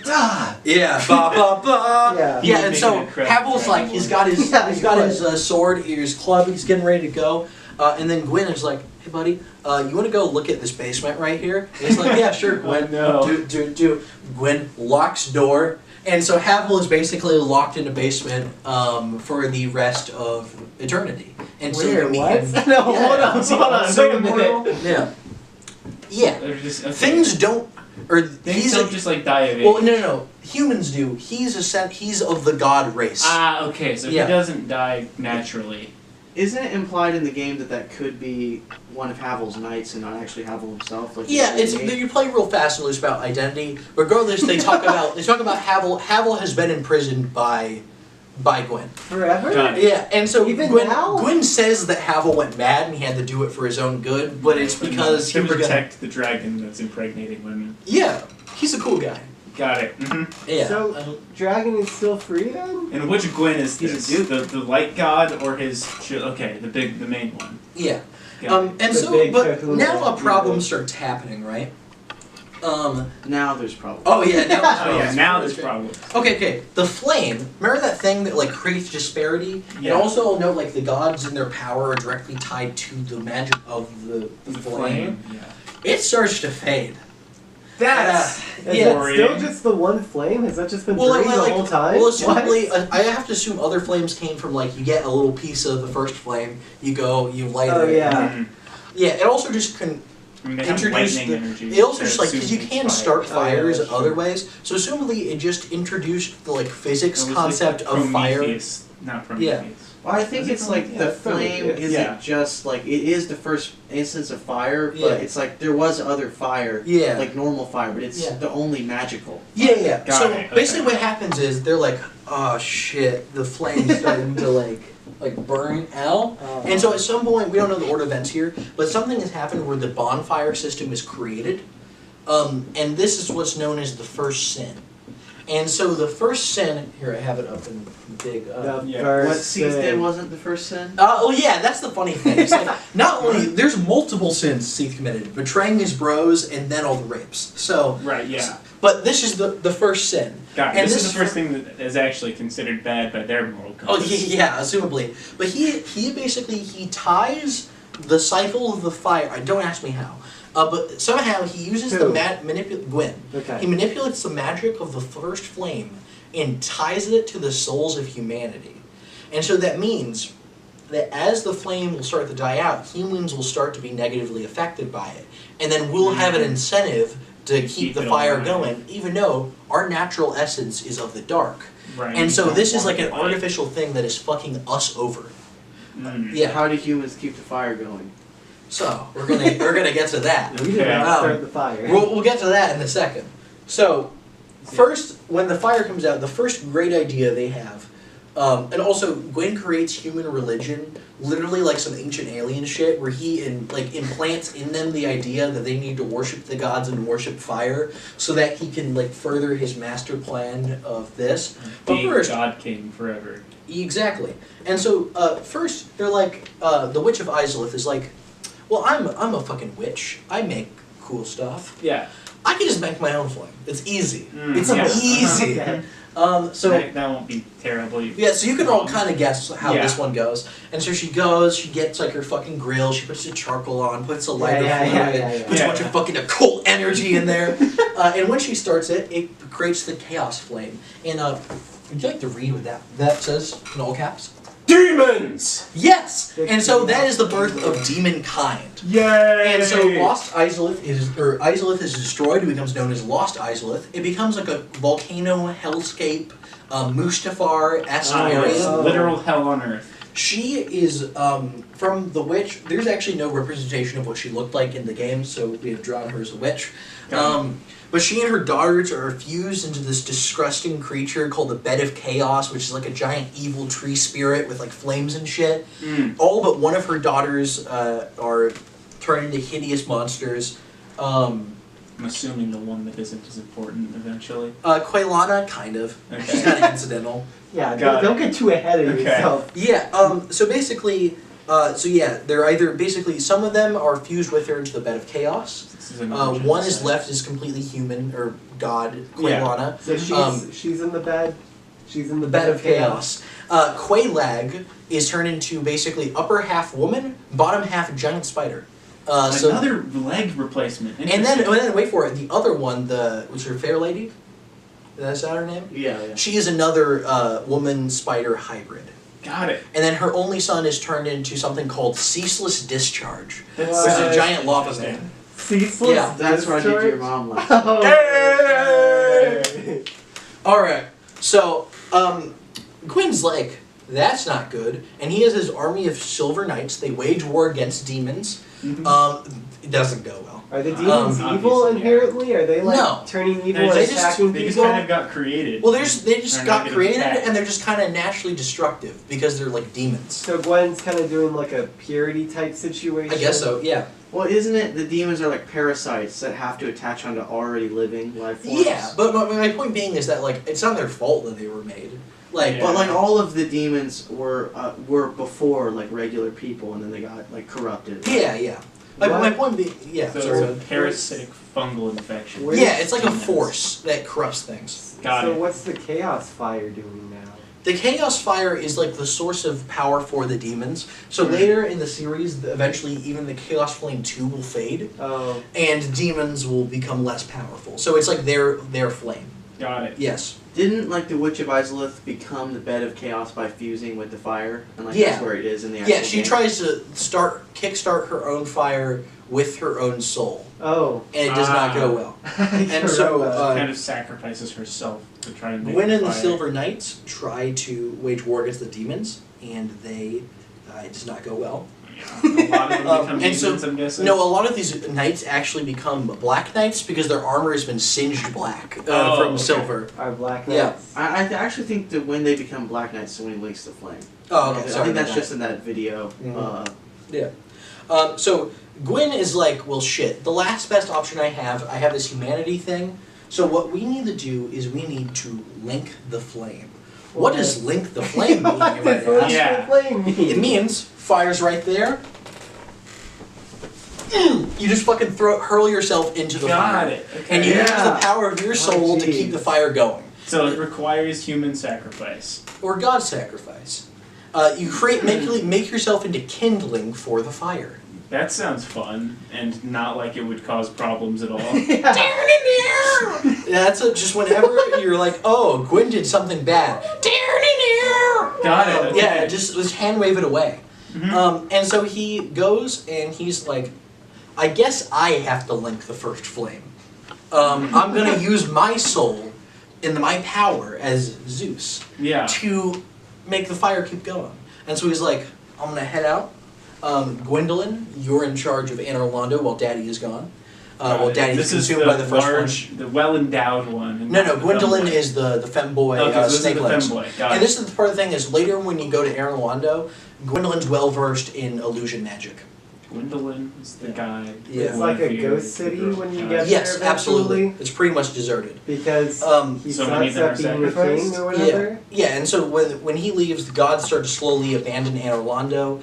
B: Ah!
E: Yeah, ba ba ba.
B: Yeah.
E: Yeah, and
C: He's
E: so
C: making a crap
E: Havel's like
C: dragon
E: he's
C: lord.
E: got his
B: Yeah,
E: he's
B: he
E: got
B: was.
E: his sword, his club. He's getting ready to go, and then Gwyn is like, "Hey, buddy, you want to go look at this basement right here?" And he's like, "Yeah, sure, Gwyn."
C: Oh, no.
E: Do. Gwyn locks door, and so Havel is basically locked in a basement for the rest of eternity. And so
B: Where?
E: you meet
B: What?
E: him.
B: No, hold
E: Yeah.
B: on, hold on.
C: So
B: Wait a minute.
E: Yeah. Yeah.
C: They're just, okay.
E: Things don't. Or
C: Things
E: he's
C: don't
E: a,
C: just like die of age.
E: well, no. Humans do. He's of the god race.
C: Ah, okay, so
E: Yeah.
C: he doesn't die naturally.
D: Isn't it implied in the game that could be one of Havel's knights and not actually Havel himself? Like
E: Yeah,
D: it's
E: you play real fast and loose about identity. Regardless, they talk about Havel. Havel has been imprisoned by Gwyn.
B: Forever?
C: Got
E: Yeah, and so
B: Even
E: Gwyn,
B: now?
E: Gwyn says that Havel went mad and he had to do it for his own good, but it's because he
C: to
E: was gonna.
C: protect the dragon that's impregnating women.
E: Yeah, he's a cool guy.
C: Got it.
E: Yeah.
B: So, Dragon is still free then?
C: And which Gwyn is
D: He's a
C: this?
D: dude.
C: The light god or his? Okay, the main one.
E: Yeah.
C: Got it.
E: And
B: The
E: so,
B: big
E: but
B: Kahuna
E: now a problem
B: dude.
E: starts happening, right?
D: Now there's problems.
E: Oh yeah. Now
C: Oh yeah, now there's problems.
E: Okay. The flame. Remember that thing that like creates disparity?
C: Yeah.
E: And also I'll note like the gods and their power are directly tied to the magic of the flame.
C: Yeah.
E: It starts to fade.
C: That's
B: Is
E: Yeah.
B: it still just the one flame? Has that just been burning the whole time?
E: Well,
B: What?
E: assumably, I have to assume other flames came from like you get a little piece of the first flame, you go, you light
B: Oh,
E: it.
B: yeah.
C: Mhm.
E: Yeah. It also just
C: I mean, they have
E: introduced
C: lightning
E: the.
C: energy.
E: It also
C: They're
E: just like because you
C: assuming
E: can
C: fire.
E: start
B: Oh, yeah,
E: fires
B: that's
E: other
B: true.
E: ways. So assumedly, it just introduced the like physics
C: It was
E: concept
C: like
E: of fire.
C: Prometheus, not Prometheus.
D: Well, I think
C: Was it
D: it's like
C: from-
D: the
B: yeah,
D: flame
B: Prometheus.
D: isn't
C: Yeah.
D: just like it is the first instance of fire, but
E: Yeah.
D: it's like there was other fire,
E: Yeah.
D: like normal fire, but it's
E: Yeah.
D: the only magical.
E: Yeah.
C: Got
E: So
C: it,
E: basically,
C: okay.
E: what happens is they're like, oh shit, the flame's starting to like burn out. And so at some point, we don't know the order of events here, but something has happened where the bonfire system is created. And this is what's known as the first sin. And so the first sin, here I have it up in big.
B: The
C: Yeah.
B: first
D: What Seeds
B: thing.
D: did wasn't the first sin?
E: Oh yeah, that's the funny thing. It's like not only there's multiple sins Seth committed, betraying his bros and then all the rapes. So
C: Right, yeah.
E: but this is the first sin.
C: God,
E: And
C: this
E: this
C: is the first thing that is actually considered bad by their moral
E: Oh
C: compass.
E: yeah, assumably. But he basically he ties the cycle of the fire. Don't ask me how. But somehow he uses
B: Who?
E: the Gwen.
B: Okay.
E: He manipulates the magic of the first flame and ties it to the souls of humanity. And so that means that as the flame will start to die out, humans will start to be negatively affected by it. And then we'll have an incentive to keep the
C: it
E: fire
C: alive.
E: going, even though our natural essence is of the dark.
C: Right.
E: And so
C: You
E: this
C: don't
E: is like an
C: want light.
E: artificial thing that is fucking us over.
C: Mm.
E: Yeah.
D: How do humans keep the fire going?
E: So we're gonna get to that.
B: We did
C: Okay.
B: not
E: Um,
B: start the fire.
E: We'll get to that in a second. So first, when the fire comes out, the first great idea they have, and also Gwen creates human religion, literally like some ancient alien shit, where he implants in them the idea that they need to worship the gods and worship fire, so that he can further his master plan of this. But
C: Being
E: first,
C: God King forever.
E: exactly. And so first they're like, the Witch of Izalith is like, well, I'm a fucking witch. I make cool stuff.
C: Yeah.
E: I can just make my own flame. It's easy.
C: Mm,
E: It's
C: yeah.
E: easy.
B: Okay.
E: So
C: that won't be terrible.
E: yeah, so you can all kind of guess how
C: Yeah.
E: this one goes. And so she goes, she gets her fucking grill, she puts the charcoal on, puts a lighter
B: Yeah,
E: fluid,
B: yeah.
E: puts a
C: Yeah.
E: bunch of fucking occult energy in there. And when she starts it, it creates the chaos flame. And would you like to read what that says in all caps?
C: Demons!
E: Yes! And so that is the birth of demon kind.
C: Yay!
E: And so Lost Izalith Izalith is destroyed. It becomes known as Lost Izalith. It becomes like a volcano hellscape, Mustafar-esque area.
C: Literal hell on earth.
E: She is from the witch. There's actually no representation of what she looked like in the game, so we have drawn her as a witch. But she and her daughters are fused into this disgusting creature called the Bed of Chaos, which is like a giant evil tree spirit with flames and shit.
C: Mm.
E: All but one of her daughters are turned into hideous monsters.
C: I'm assuming the one that isn't as important eventually.
E: Quaylana, kind of.
C: Okay.
E: She's kind of incidental.
B: Yeah,
C: Got
B: don't get too ahead of
C: Okay.
B: yourself.
E: Yeah, so basically, they're either, basically, some of them are fused with her into the Bed of Chaos.
C: This is an origin
E: One is
C: set.
E: left as completely human, or god, Quaylana.
B: So she's in the bed. She's in
E: The Bed of Chaos. Quaylag is turned into basically upper half woman, bottom half giant spider. So
C: Another leg replacement.
E: and then wait for it. The other one, was her Fair Lady? That's that her name?
D: Yeah.
E: She is another woman spider hybrid.
C: Got it.
E: And then her only son is turned into something called Ceaseless Discharge,
C: That's
E: which is a
B: Wow.
E: giant lava
C: interesting.
E: man.
B: Ceaseless
E: Yeah.
D: That's where I did your
B: discharge?
D: mom last.
B: Oh.
E: Hey! Alright, so Quinn's like, that's not good. And he has his army of silver knights. They wage war against demons.
C: Mhm.
E: It doesn't go well.
B: Are the demons evil
C: obviously,
B: inherently? Are they
E: No.
B: turning evil
C: They
B: and
E: just-
B: attacking
C: They just
B: people?
C: kind of got created.
E: Well, they just
C: They're not
E: got
C: getting
E: created
C: attacked.
E: and they're just kind of naturally destructive because they're like demons.
B: So Gwen's kind of doing like a purity type situation.
E: I guess so, yeah.
D: Well, isn't it the demons are like parasites that have to attach onto already living life forms?
E: Yeah, but my point being is that it's not their fault that they were made.
C: Yeah.
D: But all of the demons were before regular people, and then they got corrupted.
E: Yeah. My point being, yeah.
C: So
E: sorry.
C: it's a parasitic fungal infection.
B: Where-
E: Yeah, it's like a
C: Demons.
E: force that corrupts things.
C: Got
B: so
C: it.
B: what's the chaos fire doing now?
E: The Chaos Fire is the source of power for the demons. So later in the series, eventually even the Chaos Flame 2 will fade,
B: Oh,
E: and demons will become less powerful. So it's their flame.
C: Got it.
E: Yes.
D: Didn't the Witch of Izalith become the Bed of Chaos by fusing with the fire? And
E: Yeah.
D: that's where it is in the actual
E: Yeah, she
D: game.
E: tries to kickstart her own fire with her own soul,
B: oh.
E: and it does not go well. And so,
C: Kind of sacrifices herself to try and make
E: Gwen and the
C: fire.
E: Silver Knights try to wage war against the demons, and it does not go well.
C: Yeah. A lot of them become
E: and so-
C: demons, I'm guessing.
E: No, a lot of these knights actually become black knights because their armor has been singed black
C: Oh,
E: from
C: okay.
E: silver.
B: Our black
E: Yeah.
B: knights.
D: I actually think that when they become Black Knights, is when he links the flame.
E: Oh, okay.
D: I
E: Sorry
D: think
E: about
D: that's
E: that.
D: just in that video.
E: Mhm. So Gwen is like, well, shit. The last best option I have this humanity thing. So what we need to do is we need to link the flame. What does link the flame mean, you
B: What
E: might
B: does
E: ask?
C: Yeah.
B: flame mean?
E: It means fire's right there. You just fucking hurl yourself into the
C: Got
E: fire.
C: it. Okay.
E: And you use
B: Yeah.
E: the power of your soul to keep the fire going.
C: So it requires human sacrifice.
E: Or God's sacrifice. You make yourself into kindling for the fire.
C: That sounds fun and not like it would cause problems at all.
E: That's just whenever you're like, oh, Gwen did something bad.
C: Got it. Okay.
E: Yeah, just hand wave it away.
C: Mhm.
E: And so he goes and he's like, I guess I have to link the first flame. I'm gonna use my soul and my power as Zeus
C: Yeah.
E: to make the fire keep going. And so he's like, I'm gonna head out. Gwendolyn, you're in charge of Anne Orlando while Daddy is gone. While Daddy's
C: this is
E: consumed by the first
C: large, the well-endowed one. and
E: No,
C: not
E: no,
C: the
E: Gwendolyn
C: femboy.
E: is the femboy
C: Okay, so this is
E: snake
C: the
E: legs.
C: femboy. Got
E: And
C: it.
E: this is the part of the thing is later when you go to Anne Orlando, Gwendolyn's well versed in illusion magic.
C: Gwendolyn is the guy.
E: Yeah.
B: It's like a
C: Fear,
B: ghost
C: the
B: city
C: girl.
B: when you
C: Got
B: get
C: it.
E: Yes,
B: there
E: absolutely.
B: eventually.
E: It's pretty much deserted.
B: Because he
C: So many
B: sucks
C: that
B: at
C: are
B: being a king
C: sacrificed?
B: or whatever.
E: Yeah, and so when he leaves, the gods start to slowly abandon Anne Orlando.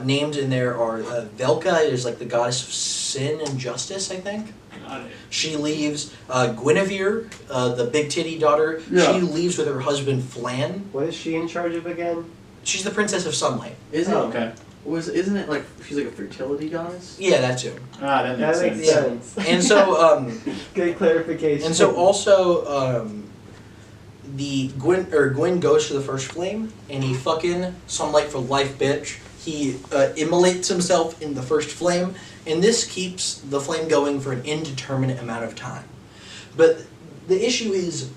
E: Named in there are Velka is like the goddess of sin and justice, I think.
C: Got it.
E: She leaves. Guinevere, the big titty daughter,
C: Yeah.
E: she leaves with her husband Flan.
B: What is she in charge of again?
E: She's the princess of sunlight.
D: Isn't
B: Oh.
C: Okay.
D: isn't it like she's like a fertility goddess?
E: Yeah, that too.
C: Ah, that makes
B: That makes
C: sense.
B: sense.
E: And so,
B: Good clarification.
E: and so also, the Gwen goes to the first flame, and he fucking sunlight for life, bitch. He immolates himself in the first flame, and this keeps the flame going for an indeterminate amount of time. But the issue is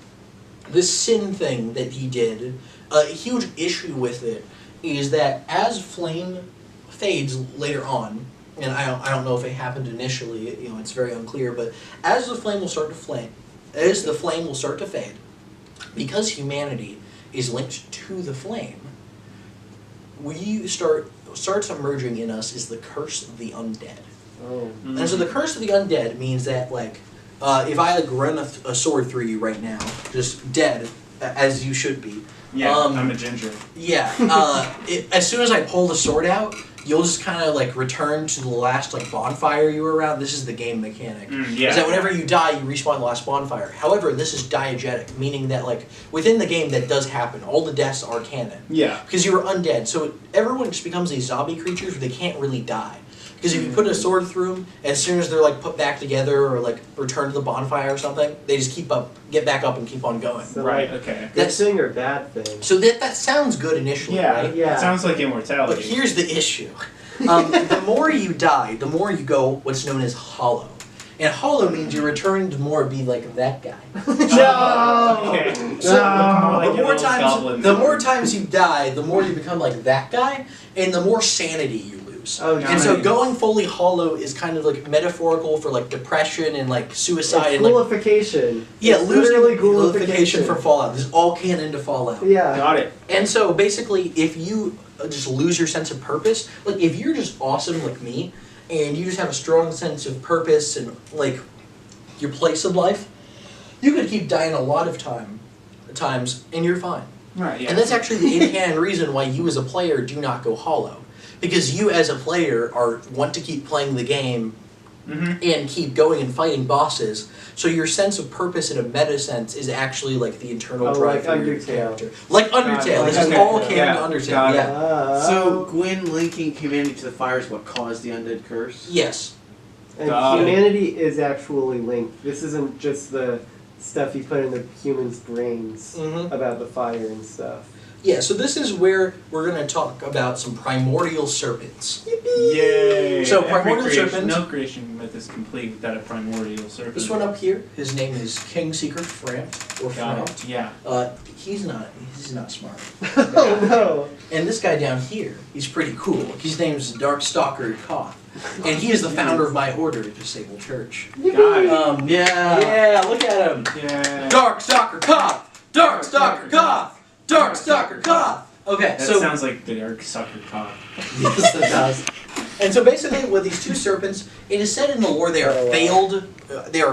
E: this sin thing that he did. A huge issue with it is that as flame fades later on, and I don't know if it happened initially. It's very unclear. But as the flame will start to fade, because humanity is linked to the flame, starts emerging in us is the curse of the undead.
B: Oh.
E: And so the curse of the undead means that if I run a sword through you right now, just dead, as you should be.
C: Yeah, I'm a ginger.
E: Yeah. As soon as I pull the sword out, you'll just kind of return to the last bonfire you were around. This is the game mechanic.
C: Yeah.
E: Is that whenever you die, you respawn the last bonfire. However, this is diegetic, meaning that within the game that does happen. All the deaths are canon.
C: Yeah.
E: Because you were undead, so everyone just becomes these zombie creatures where they can't really die. Because if you put a sword through them, as soon as they're put back together or return to the bonfire or something, they just get back up and keep on going.
B: So,
C: Right. Okay.
B: Good thing or bad thing?
E: So that sounds good initially,
C: Yeah.
E: right?
B: Yeah.
C: It sounds like immortality.
E: But here's the issue. The more you die, the more you go what's known as hollow. And hollow means you're returning to more be like that guy.
B: No!
C: Okay.
E: So
C: Look more like
E: the
C: your
E: more
C: little
E: times
C: goblin.
E: the more times you die, the more you become like that guy, and the more sanity you lose.
B: Oh,
E: And so
C: nice.
E: going fully hollow is kind of metaphorical for depression and suicide
B: It's
E: and
B: ghoulification.
E: yeah,
B: It's
E: losing
B: literally
E: ghoulification for Fallout. This is all canon to Fallout.
B: Yeah.
C: Got it.
E: And so basically, if you just lose your sense of purpose, if you're just awesome like me, and you just have a strong sense of purpose and your place in life, you could keep dying a lot of times, and you're fine.
C: Right. Yeah.
E: And that's actually the in-canon reason why you as a player do not go hollow. Because you as a player want to keep playing the game and keep going and fighting bosses. So your sense of purpose in a meta sense is actually the internal drive for your
B: Undertale.
E: character. Like Undertale.
B: Like
E: This is
B: Undertale.
E: all canon
C: Yeah,
E: to Undertale.
C: got it.
E: Yeah.
D: So Gwen linking humanity to the fire is what caused the undead curse?
E: Yes.
B: And
C: Got it.
B: humanity is actually linked. This isn't just the stuff you put in the humans' brains
E: Mhm.
B: about the fire and stuff.
E: Yeah, so this is where we're going to talk about some primordial serpents.
C: Yay!
E: So,
C: Every
E: primordial
C: creation-
E: serpent-
C: No creation myth is complete without a primordial serpent.
E: This one up here, his name is King Secret Frampt, or
C: Got
E: Frampt.
C: it. Yeah.
E: He's not smart.
B: Oh no!
E: And this guy down here, he's pretty cool. His name's Darkstalker Koth. And he is the founder of my order, Disabled Church.
C: Got it.
E: Yeah, look at him.
C: Yeah.
E: Darkstalker Koth! Darkstalker Koth! Darkstalker Koth! Okay,
C: That
E: so
C: sounds like the Dark Sucker Cock.
B: Yes, it does.
E: and so basically with these two serpents, it is said in the lore they are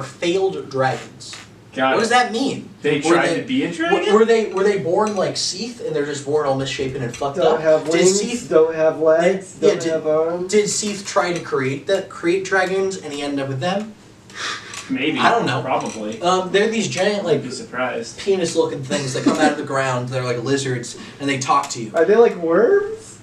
E: failed dragons.
C: Got
E: What
C: it.
E: does that mean?
C: They
E: Were
C: tried
E: they-
C: to be a dragon?
E: Were they born like Seath and they're just born all misshapen and fucked
B: Don't
E: up?
B: have
E: Did
B: wings,
E: Seath
B: don't have legs,
E: Yeah,
B: don't have arms.
E: did Seath try to create dragons and he ended up with them?
C: Maybe.
E: I don't know.
C: Probably.
E: They're these giant
C: I'd
E: like
C: be surprised.
E: penis-looking things that come out of the ground. They're like lizards and they talk to you.
B: Are they like worms?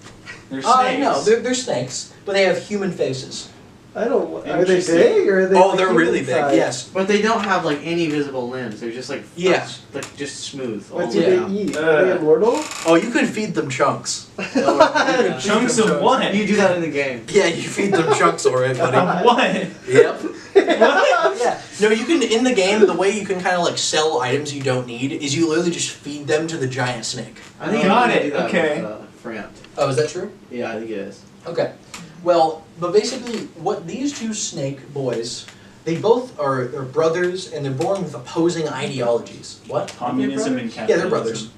C: They're snakes.
E: No, they're snakes, but they have human faces.
B: I don't. Are they
C: Interesting.
B: big or are they?
E: Oh,
B: like
E: they're
B: human
E: really big.
B: size?
E: Yes.
D: But they don't have like any visible limbs. They're just like
E: Yeah.
D: like just smooth. all
B: What
D: the
B: do
D: way
B: they
D: down.
B: eat? Are they immortal?
E: Oh, you could feed them chunks.
D: Yeah.
C: Chunks of what?
D: You do that in the game.
E: Yeah, you feed them chunks, alright, buddy.
C: Of what?
E: Yep.
C: What?
E: Yeah. No, you can in the game. The way you can kind of like sell items you don't need is you literally just feed them to the giant snake.
D: I think
C: Got
D: you can
C: it,
D: do that
C: okay.
D: with Frampt.
E: Oh, is that true?
D: Yeah, I think it is.
E: Okay. Well, but basically, what these two snake boys, they both are brothers, and they're born with opposing ideologies. What?
C: Communism and
E: Yeah,
C: capitalism.
E: they're brothers.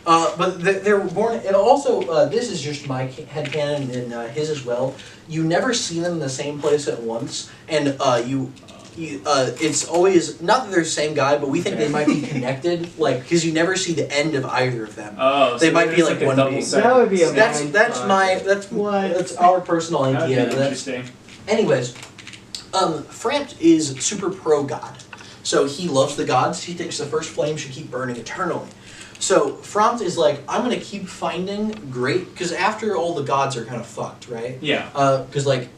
E: But they're born, and also, this is just my headcanon and his as well. You never see them in the same place at once, and it's always, not that they're the same guy, but we think they might be connected, like, because you never see the end of either of them.
C: Oh,
E: They
C: so
E: might be
C: there's
E: like
C: a
E: one
C: double
E: being.
C: second.
B: That would be a
E: That's
B: mind
E: my that's our personal
C: That'd be
E: idea. But that's,
C: interesting.
E: anyways, Frampt is super pro god, so he loves the gods. He thinks the first flame should keep burning eternally. So Frampt is like, I'm gonna keep finding great, because after all the gods are kind of fucked, right?
C: Yeah.
E: Because like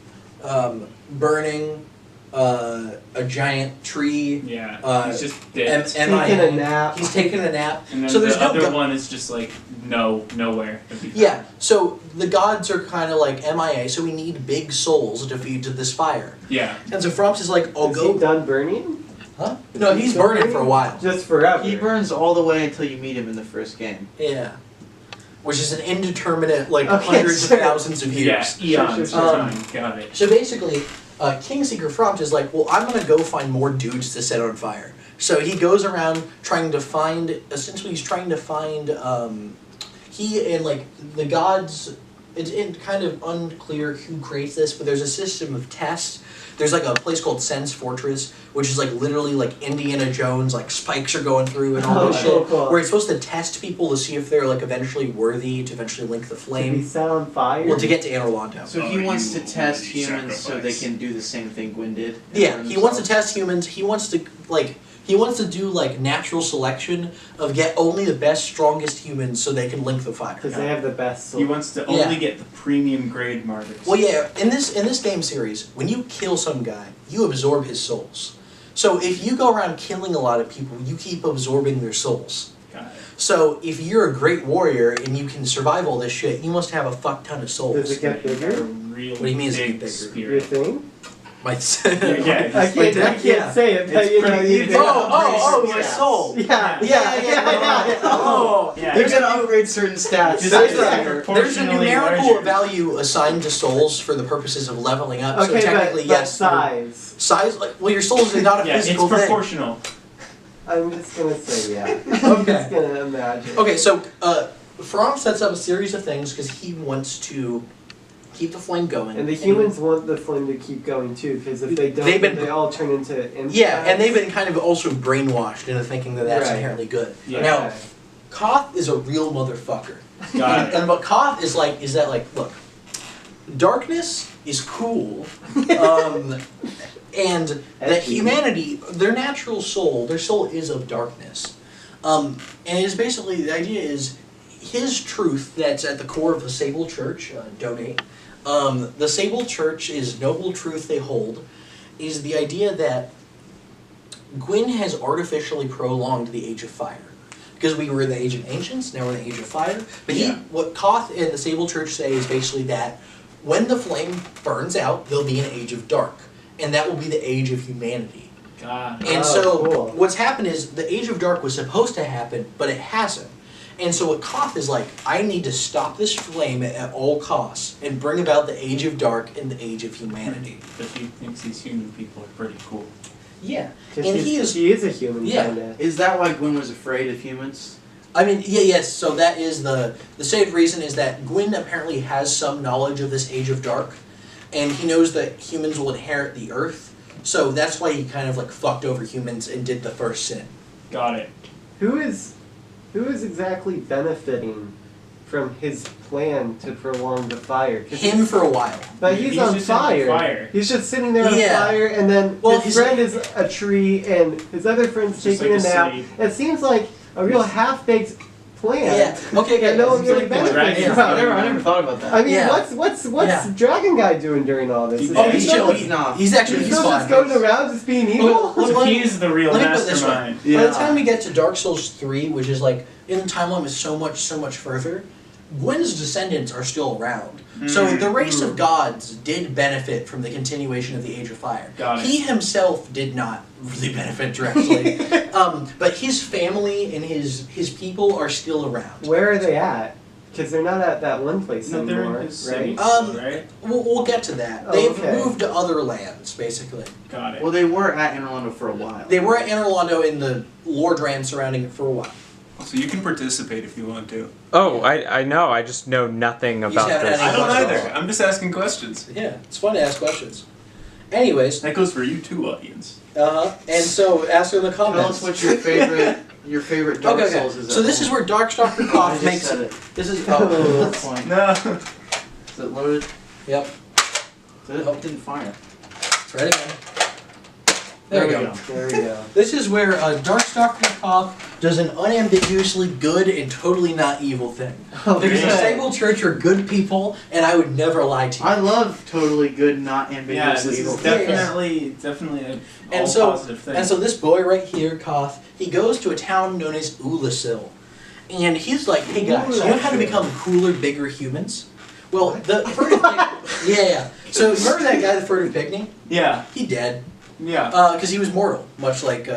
E: burning a giant tree.
C: Yeah. He's just dead.
E: M-
B: Taking a
E: MIA.
B: nap.
E: He's taking a nap.
C: And then
E: So there's
C: the
E: no
C: other
E: go-
C: one is just like nowhere. to be found.
E: Yeah, so the gods are kind of like MIA, so we need big souls to feed to this fire.
C: Yeah.
E: And so Frampt is like, I'll
B: Is
E: go.
B: he done burning?
E: Huh? No, he's burning for a while.
B: Just forever.
D: He burns all the way until you meet him in the first game.
E: Yeah. Which is an indeterminate, like,
B: Okay,
E: hundreds
B: sure.
E: of thousands of
C: Yeah.
E: years.
C: Eons
B: Sure,
C: of
E: sure.
C: time. Got it.
E: So basically, Kingseeker Frampt is like, well, I'm gonna go find more dudes to set on fire. So he goes around trying to find, essentially he's trying to find, he and like the gods, it's kind of unclear who creates this, but there's a system of tests. There's like a place called Sen's Fortress, which is like literally like Indiana Jones, like spikes are going through and all
B: Oh,
E: this
B: cool,
E: shit.
B: cool.
E: Where it's supposed to test people to see if they're like eventually worthy to eventually link the
B: To be
E: flame.
B: set on fire?
E: Well, to get to Anor Londo.
D: So
C: Oh,
D: he wants to
C: you
D: test
C: bloody
D: humans so they
C: sacrifice.
D: can do the same thing Gwyn did. and
E: Yeah,
D: burn
E: he wants to
D: themselves?
E: test humans. He wants to do like natural selection of get only the best, strongest humans so they can link the fire.
B: Because they have the best soul.
C: He wants to
E: Yeah.
C: only get the premium grade martyrs.
E: Well, yeah, in this game series, when you kill some guy, you absorb his souls. So if you go around killing a lot of people, you keep absorbing their souls.
C: Got it.
E: So if you're a great warrior and you can survive all this shit, you must have a fuck ton of
B: Does
E: souls.
B: it get
C: A
B: bigger?
C: really
E: What do you mean it's
C: big
E: bigger?
B: Your
C: spirit.
B: thing?
E: My
B: I can't,
E: Yeah.
B: I can't say it, but
C: It's
B: you know,
C: pretty-
B: you
C: it's
B: do.
E: my soul.
B: Yeah,
E: Yeah. Oh.
C: Yeah.
D: They're gonna upgrade certain stats.
C: Just
E: There's
C: like
E: a,
C: proportionally
E: there's a numerical
C: larger.
E: value assigned to souls for the purposes of leveling up.
B: Okay,
E: so technically,
B: but
E: yes.
B: size.
E: Size, like, well, your souls is not a
C: Yeah, it's
E: physical thing.
C: proportional.
B: I'm just gonna say yeah. I'm
E: Okay.
B: just gonna imagine.
E: Okay, so Frampt sets up a series of things because he wants to keep the flame going.
B: And the humans want the flame to keep going too, because if they don't,
E: They've been-
B: they all turn into empaths.
E: Yeah, and they've been kind of also brainwashed into thinking that that's
B: Right.
E: inherently good.
C: Yeah.
E: Now, Koth is a real motherfucker.
C: Got it.
E: And what Koth is like, look, darkness is cool, and that
B: Edgy.
E: humanity, their natural soul, their soul is of darkness. And it's basically, the idea is, his truth that's at the core of the Sable Church, donate, the Sable Church is noble truth they hold, is the idea that Gwyn has artificially prolonged the Age of Fire. Because we were in the Age of Ancients, now we're in the Age of Fire. But
C: Yeah.
E: what Koth and the Sable Church say is basically that when the flame burns out, there'll be an Age of Dark. And that will be the Age of Humanity.
C: God.
E: And
B: Oh,
E: so
B: cool.
E: what's happened is the Age of Dark was supposed to happen, but it hasn't. And so what Koth is like, I need to stop this flame at all costs and bring about the Age of Dark and the Age of Humanity.
C: But he thinks these human people are pretty cool.
E: Yeah.
B: 'Cause
E: And
B: he is a human,
E: Yeah.
B: kinda.
D: Is that why Gwyn was afraid of humans?
E: I mean, yes, so that is the stated reason is that Gwyn apparently has some knowledge of this Age of Dark, and he knows that humans will inherit the Earth, So that's why he kind of like fucked over humans and did the first sin.
C: Got it.
B: Who is exactly benefiting from his plan to prolong the fire? 'Cause
E: Him for a while.
B: but he's on
C: just in the
B: fire.
C: fire.
B: He's just sitting there on
E: Yeah.
B: fire, and then
E: Well,
B: his
E: he's-
B: friend is a tree, and his other friend's
C: Just
B: taking
C: like
B: a nap.
C: asleep.
B: It seems like a real half-baked plan.
E: Yeah. Okay.
B: that no one
C: It's
B: really
C: like the
B: benefits
C: dragon.
B: from.
D: I never thought about that.
B: I mean,
E: Yeah.
B: what's
E: Yeah.
B: Dragon Guy doing during all this?
C: He's-
B: Is
E: Oh,
B: he
E: he's
B: still-
E: chill.
D: He's not.
E: He's actually
B: He's
E: he's
B: still
E: fine.
B: just going around just being evil?
E: Well,
C: So he's the real
E: let me put it this way.
C: mastermind.
E: By the time we get to Dark Souls 3, which is like in the timeline is so much further, Gwyn's descendants are still around. So the race of gods did benefit from the continuation of the Age of Fire.
C: Got it.
E: He himself did not really benefit directly, but his family and his people are still around.
B: Where are they at? Because they're not at that one place
C: No, they're
B: anymore,
C: in his city,
B: right?
C: right?
E: We'll get to that.
B: Oh,
E: They've
B: okay.
E: moved to other lands, basically.
C: Got it.
D: Well, they were at Anor Londo for a while.
E: They were at Anor in the Lordran surrounding it for a while.
C: So you can participate if you want to.
F: Oh, I know. I just know nothing about
E: haven't
F: this.
E: had
C: I don't
E: questions.
C: either. I'm just asking questions.
E: Yeah, it's fun to ask questions. Anyways,
C: That goes for you too, audience.
E: and so ask in the
D: Tell
E: comments.
D: us what your favorite Dark
E: Okay,
D: Souls
E: okay.
D: is.
E: So this is where Darkstalker
D: I
E: Koth
D: just
E: makes
D: said it.
E: This is
D: That's
E: oh
D: the point.
C: No.
D: Is it loaded?
E: yep.
D: It
E: Oh.
D: didn't fire.
E: Try it again. There we go.
B: There we go.
E: This is where Darkstalker Koth does an unambiguously good and totally not evil thing.
B: Oh,
E: Because the
B: good.
E: Sable Church are good people, and I would never lie to you.
D: I love totally good, not
C: Yeah,
D: ambiguous
C: this
D: evil.
C: is definitely a all
E: And so-
C: positive thing.
E: And so this boy right here, Koth, he goes to a town known as Ulasil. And he's like, hey guys, you know how to become cooler, bigger humans? Well, the furtive yeah. So remember that guy, the furtive picnic?
C: yeah,
E: He dead.
C: yeah.
E: Because he was mortal, much like,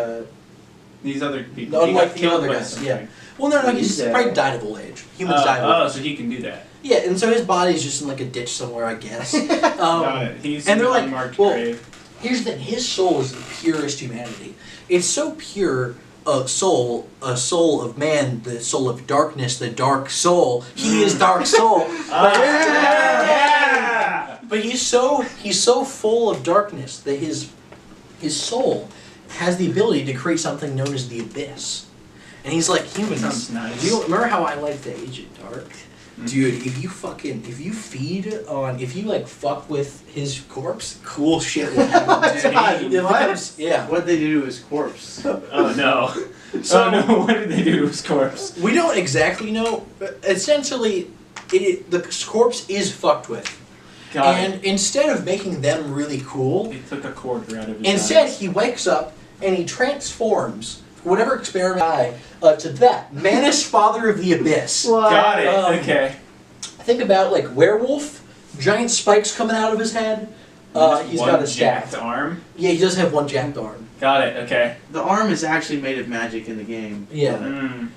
C: These other people. He
E: unlike
C: got
E: the
C: killed
E: other
C: by
E: guys.
C: something.
E: Yeah. Well, no, he's
B: He's dead.
E: probably died of old age. Humans die of old
C: Oh,
E: age.
C: so he can do that.
E: Yeah, and so his body's just in like a ditch somewhere, I guess.
C: Got it. He's
E: and
C: in
E: they're
C: an
E: like,
C: unmarked
E: well,
C: grave.
E: Here's the thing, his soul is the purest humanity. It's so pure a soul of man, the soul of darkness, the dark soul. He is dark soul.
C: Yeah!
E: But he's so full of darkness that his soul has the ability to create something known as the abyss. And he's like, humans,
C: Sounds nice.
E: do you remember how I like the Agent Dark? Dude, if you like fuck with his corpse, cool shit will happen. Dude.
B: God,
E: It
B: what?
E: becomes- yeah.
D: What did they do to his corpse?
C: Oh no.
E: So-
C: Oh no, what did they do to his corpse?
E: We don't exactly know, but essentially, the corpse is fucked with.
C: Got
E: And
C: it.
E: instead of making them really cool,
C: He took a quarter out of his
E: instead
C: eyes.
E: he wakes up and he transforms whatever experiment to that Manus, Father of the Abyss.
C: Got it.
E: Um, Think about like werewolf, giant spikes coming out of his head. He's
C: One
E: got a staff.
C: jacked arm.
E: Yeah, he does have one jacked arm.
C: Got it. Okay.
D: The arm is actually made of magic in the game.
E: Yeah.
C: Mm.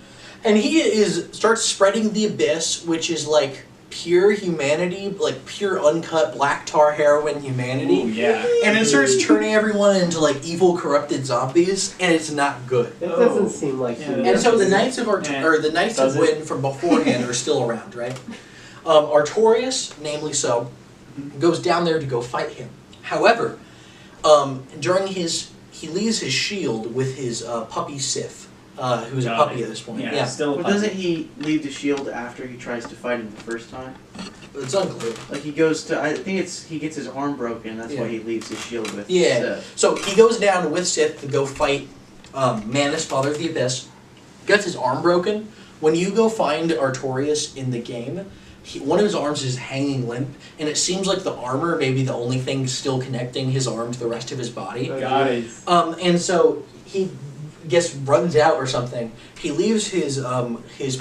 E: And he starts spreading the abyss, which is like pure humanity, like pure uncut black tar heroin humanity.
C: Ooh, yeah.
E: And it starts turning everyone into like evil, corrupted zombies, and it's not good.
B: It doesn't
C: Oh.
B: seem like
C: Yeah,
B: human.
E: And so the Knights of
C: Yeah.
E: or the Knights of
C: Does it?
E: Wynn from beforehand are still around, right? Artorias, namely so, goes down there to go fight him. However, during he leaves his shield with his puppy Sif, who's a
C: Got
E: puppy
C: it.
E: at this point.
C: Yeah,
E: Yeah,
C: still a
D: But
C: puppy.
D: doesn't he leave the shield after he tries to fight him the first time?
E: it's unclear.
D: Like he goes to, I think he gets his arm broken. That's why
E: Yeah.
D: he leaves his shield with.
E: Yeah.
D: Seth.
E: So he goes down with Sith to go fight Manus, Father of the Abyss. Gets his arm broken. When you go find Artorias in the game, one of his arms is hanging limp, and it seems like the armor may be the only thing still connecting his arm to the rest of his body.
C: Got it.
E: And so he runs out or something. He leaves his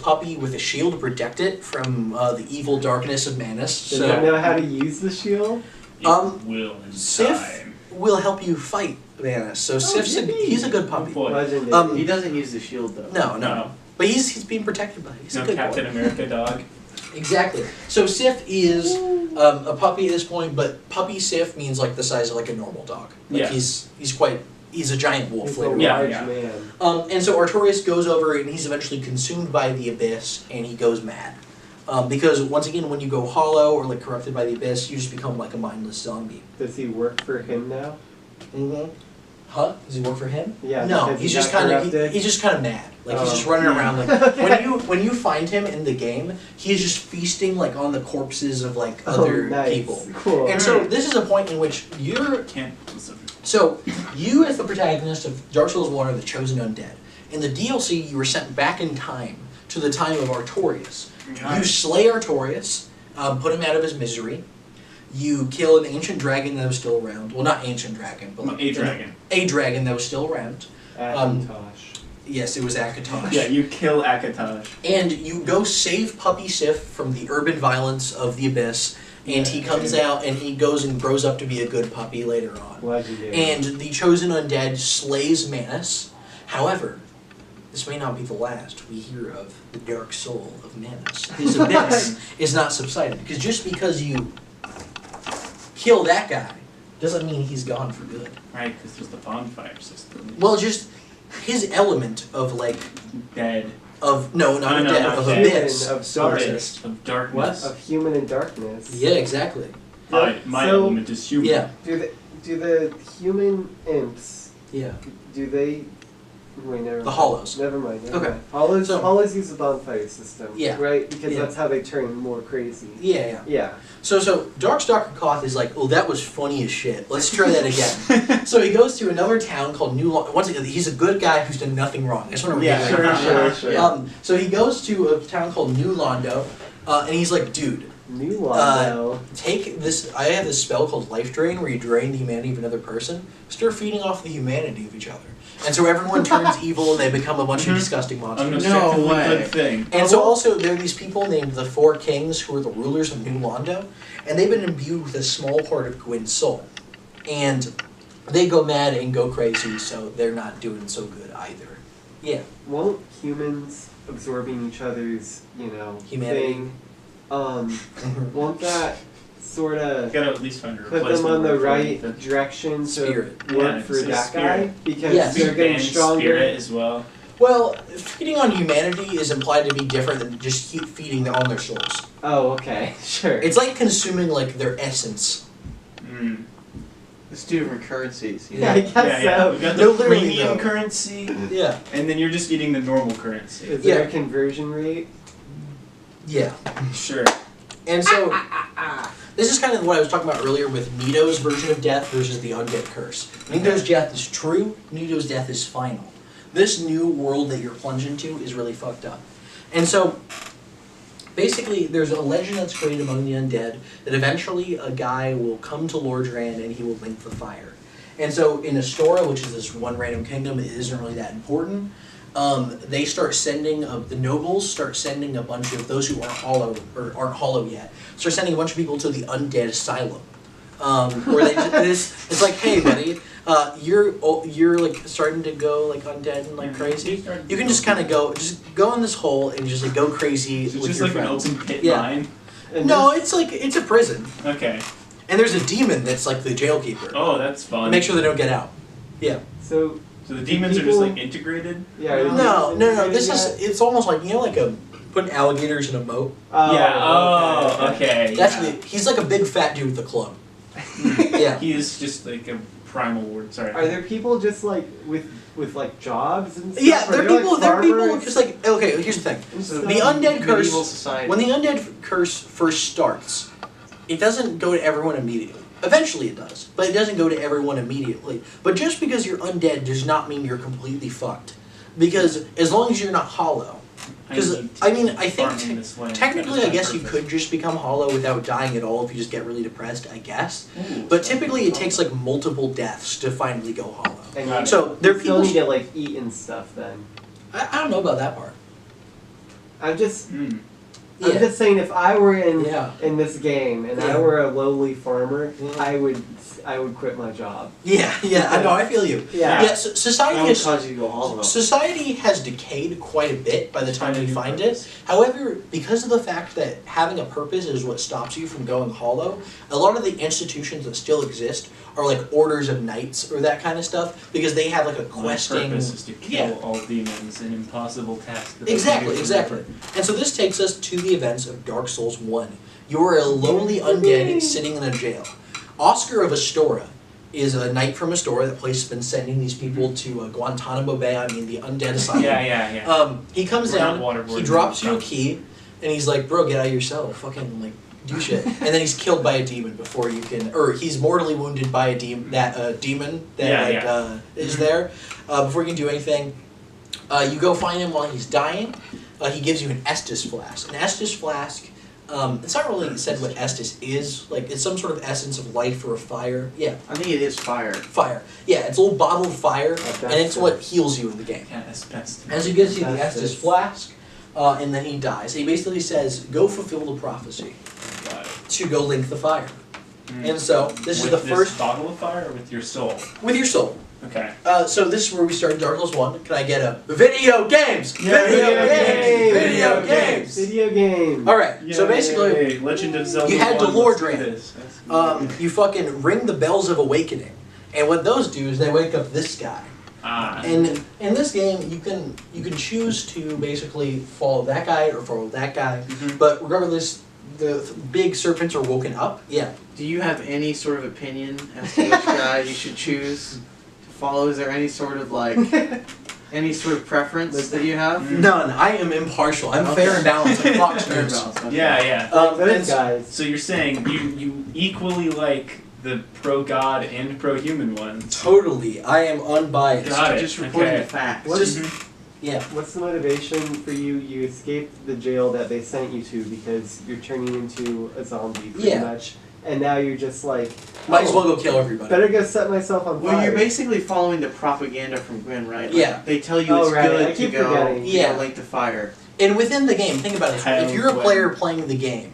E: puppy with a shield to protect it from the evil darkness of Manus.
B: Does
E: So
B: he know how to use the shield?
C: Will in
E: Sif
C: time.
E: will help you fight Manus. So Sif's he's a good puppy.
C: Good boy.
B: Legendary.
D: He doesn't use the shield though.
E: No, no.
C: No.
E: But he's being protected by it. He's a
C: No
E: good
C: Captain
E: boy.
C: America dog.
E: Exactly. So Sif is a puppy at this point, but puppy Sif means like the size of like a normal dog. Like
C: Yeah.
E: he's a giant wolf
B: He's a
E: later.
C: Yeah,
B: large
C: yeah.
B: man.
E: And so Artorias goes over and he's eventually consumed by the abyss and he goes mad. Because once again, when you go hollow or like corrupted by the abyss, you just become like a mindless zombie.
B: Does he work for him now?
E: Mm-hmm. Huh? Does he work for him?
B: Yeah.
E: No,
B: because he
E: he's just
B: got
E: kind of
B: corrupted?
E: he's just kind of mad. Like he's
B: Oh.
E: just running around. Like
B: Okay.
E: when you find him in the game, he's just feasting like on the corpses of like
B: Oh,
E: other
B: nice.
E: people.
B: Cool.
E: And so this is a point in which you're
C: Can't.
E: so you as the protagonist of Dark Souls 1 are the chosen undead. In the DLC, you were sent back in time to the time of Artorias. You slay Artorias, put him out of his misery. You kill an ancient dragon that was still around. Well, not ancient dragon, but like
C: A dragon.
E: A dragon that was still around.
B: Akantosh.
E: Yes, it was Akatosh.
C: Yeah, you kill Akatosh.
E: And you go save Puppy Sif from the urban violence of the Abyss, and he comes out and he goes and grows up to be a good puppy later on.
B: Legendary.
E: And the chosen undead slays Manus. However, this may not be the last we hear of the dark soul of Manus. His abyss is not subsided, because just because you kill that guy doesn't mean he's gone for good.
C: Right, because there's the bonfire system.
E: Well, just his element of like
C: Dead.
E: of no, not
C: No,
E: dead,
C: not
E: of
C: dead.
E: abyss.
B: Of darkness.
E: exists.
C: Of darkness.
B: Of human and darkness.
E: Yeah, exactly.
C: My
B: So-
C: element is human.
E: Yeah,
B: Do the human imps,
E: yeah.
B: do they... Wait, never mind.
E: The hollows.
B: Never mind. Never
E: Okay.
B: mind. Hollows,
E: So-
B: hollows use the bonfire system.
E: Yeah.
B: Right? Because
E: Yeah.
B: that's how they turn more crazy.
E: Yeah, yeah.
B: Yeah.
E: So Darkstalker Koth is like, oh, that was funny as shit. Let's try that again. So he goes to another town called New Londo. Once again, he's a good guy who's done nothing wrong. I just want to
B: Yeah, sure.
E: So he goes to a town called New Londo, and he's like, dude,
B: New Londo.
E: take this. I have this spell called Life Drain, where you drain the humanity of another person. Start feeding off the humanity of each other, and so everyone turns evil and they become a bunch of disgusting
C: An
E: monsters.
C: objectively
D: way.
C: good thing.
E: And so also there are these people named the Four Kings who are the rulers of New Londo, and they've been imbued with a small part of Gwyn's soul. And they go mad and go crazy, so they're not doing so good either. Yeah.
B: Won't humans absorbing each other's,
E: Humanity.
B: thing, won't that sort
C: You
B: of
C: gotta at least find a
B: put them
C: replacement
B: on the
C: word for
B: right
C: the
B: direction to
E: Spirit.
B: work
C: Yeah,
B: for
C: say
B: that guy?
C: spirit.
B: Because
E: Yes.
B: they're getting
C: and
B: stronger.
C: spirit as well.
E: Well, feeding on humanity is implied to be different than just keep feeding on their souls.
B: Oh, okay. Sure.
E: It's like consuming like their essence.
C: Mm.
D: It's two different currencies. You
B: Yeah,
D: know?
B: I guess
C: Yeah.
B: so.
C: We've got
E: No,
C: the
E: literally,
C: premium
E: though.
C: currency,
E: Yeah.
C: and then you're just eating the normal currency.
B: Is there
E: Yeah.
B: a conversion rate?
E: Yeah.
C: Sure.
E: And so, this is kind of what I was talking about earlier with Nito's version of death versus the undead curse. Nito's death is true, Nito's death is final. This new world that you're plunged into is really fucked up. And so, basically, there's a legend that's created among the undead that eventually a guy will come to Lordran and he will link the fire. And so, in Astora, which is this one random kingdom, it isn't really that important. They start sending the nobles start sending a bunch of those who aren't hollow or aren't hollow yet. Start sending a bunch of people to the undead asylum, where it's like, hey, buddy, you're like starting to go like undead and like crazy. You can just kind of go in this hole and just like go crazy
C: Is it
E: with
C: just
E: your
C: like
E: friends.
C: an open pit
E: Yeah.
C: mine?
B: And
E: No,
B: this-
E: it's a prison,
C: Okay.
E: and there's a demon that's like the jailkeeper.
C: Oh, that's fun.
E: Make sure they don't get out. Yeah.
B: So,
C: So the demons are just
B: People-
C: like integrated?
B: yeah. are the
E: No.
B: demons
E: This
B: integrated
E: is it's almost like like putting alligators in a moat.
B: yet?
C: Yeah, oh, okay.
E: That's
C: yeah.
E: he's like a big fat dude with a club. Yeah.
C: He is just like a primal word, sorry.
B: Are there people just like with like jobs and stuff?
E: Yeah,
B: Are
E: there are
B: there,
E: people.
B: Like,
E: There are people
B: farmers
E: just like okay. Here's the thing:
B: and
D: So
B: stuff?
E: the undead
D: Medieval
E: curse.
D: society.
E: When the undead curse first starts, it doesn't go to everyone immediately. Eventually, it does, but it doesn't go to everyone immediately. But just because you're undead does not mean you're completely fucked. Because as long as you're not hollow, because
C: need to
E: I mean, I
C: farm
E: think
C: in this way.
E: technically,
C: That
E: I
C: is
E: guess
C: my
E: you
C: purpose.
E: could just become hollow without dying at all if you just get really depressed. I guess.
C: Ooh,
E: But
C: so-
E: typically, it takes like multiple deaths to finally go hollow.
B: And
C: Got
B: you
C: it.
E: So there are
B: still
E: people.
B: need to like eat and stuff. Then
E: I don't know about that part.
B: I'm just
C: Mm.
B: I'm
E: Yeah.
B: just saying if I were in
E: Yeah.
B: in this game and
E: Yeah.
B: I were a lowly farmer,
E: Mhm.
B: I would quit my job.
E: Yeah. I know. I feel you.
B: Yeah.
E: Yeah. So society
D: That would
E: has
D: cause you to go hollow.
E: Society has decayed quite a bit by the time we find it. However, because of the fact that having a purpose is what stops you from going hollow, a lot of the institutions that still exist are like orders of knights or that kind of stuff because they have like a
C: My
E: questing.
C: purpose is to kill
E: Yeah.
C: all demons, an impossible task. That I can
E: Exactly,
C: do for
E: exactly.
C: nothing.
E: And so this takes us to the events of Dark Souls 1. You are a lonely undead sitting in a jail. Oscar of Astora is a knight from Astoria. That place has been sending these people to Guantanamo Bay. I mean, the undead asylum.
C: Yeah.
E: He comes
C: We're not
E: down,
C: waterboarding
E: he drops
C: this
E: you a
C: stuff.
E: key, and he's like, bro, get out of your cell, fucking, like, do shit. And then he's killed by a demon before you can, or he's mortally wounded by a demon that is there, before you can do anything. You go find him while he's dying. He gives you an Estus flask. An Estus flask, it's not really said what Estus is, like, it's some sort of essence of life or a fire. Yeah.
D: I think it is fire.
E: Fire. Yeah, it's a little bottle of fire,
B: Asbestos.
E: and it's what heals you in the game.
C: Yeah, asbestos.
E: As he gives you the
B: Asbestos.
E: Estus flask, and then he dies. He basically says, go fulfill the prophecy
C: Got it.
E: to go link the fire.
C: Mm.
E: And so, this is
C: With
E: the
C: this
E: first,
C: bottle of fire or with your soul?
E: with your soul.
C: Okay.
E: So this is where we started Dark Souls 1. Can I get a video games?
C: Yeah,
E: Video games! Video games!
B: Video game.
E: Alright, so basically,
C: Yay, Legend of Zelda
E: you had
C: 1,
E: Delordran.
C: let's do this. That's-
E: you fucking ring the bells of awakening. And what those do is they wake up this guy. And in this game, you can choose to basically follow that guy or follow that guy.
C: Mhm.
E: But regardless, the big serpents are woken up. Yeah.
D: Do you have any sort of opinion as to which guy you should choose to follow? Is there any sort of any sort of preference that you have?
E: None. I am impartial. I'm fair and balanced like Fox
D: Fair
E: News.
D: balance, okay.
C: Yeah.
B: Those guys.
C: So you're saying you equally like the pro-god and pro-human ones?
E: Totally. I am unbiased.
C: Got it.
D: Just reporting
C: Okay.
D: the facts.
E: Just, yeah.
B: What's the motivation for you? You escaped the jail that they sent you to because you're turning into a zombie, pretty
E: Yeah.
B: much. And now you're just like,
E: Might as well go kill everybody.
B: better go set myself on fire.
D: Well, you're basically following the propaganda from Gwen, right? Like,
E: Yeah.
D: They tell you
B: Oh,
D: it's
B: right. I
D: good to
B: keep
D: go
B: forgetting.
E: Yeah.
D: link to fire.
E: And within the game, think about it.
C: Kyle
E: If you're a
C: Gwen.
E: player playing the game,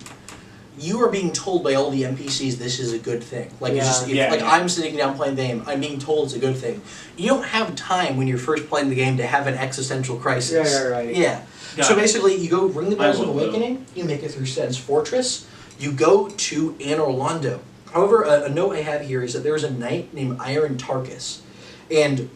E: you are being told by all the NPCs this is a good thing. Like it's just, if,
C: Yeah,
E: like
C: yeah.
E: I'm sitting down playing the game, I'm being told it's a good thing. You don't have time when you're first playing the game to have an existential crisis.
B: Yeah, right.
E: Yeah.
C: Got
E: So
C: it.
E: basically, you go ring the bells
C: I
E: of
C: will, though.
E: awakening. You make it through Sen's Fortress. You go to Anor Londo. However, a note I have here is that there is a knight named Iron Tarkus, and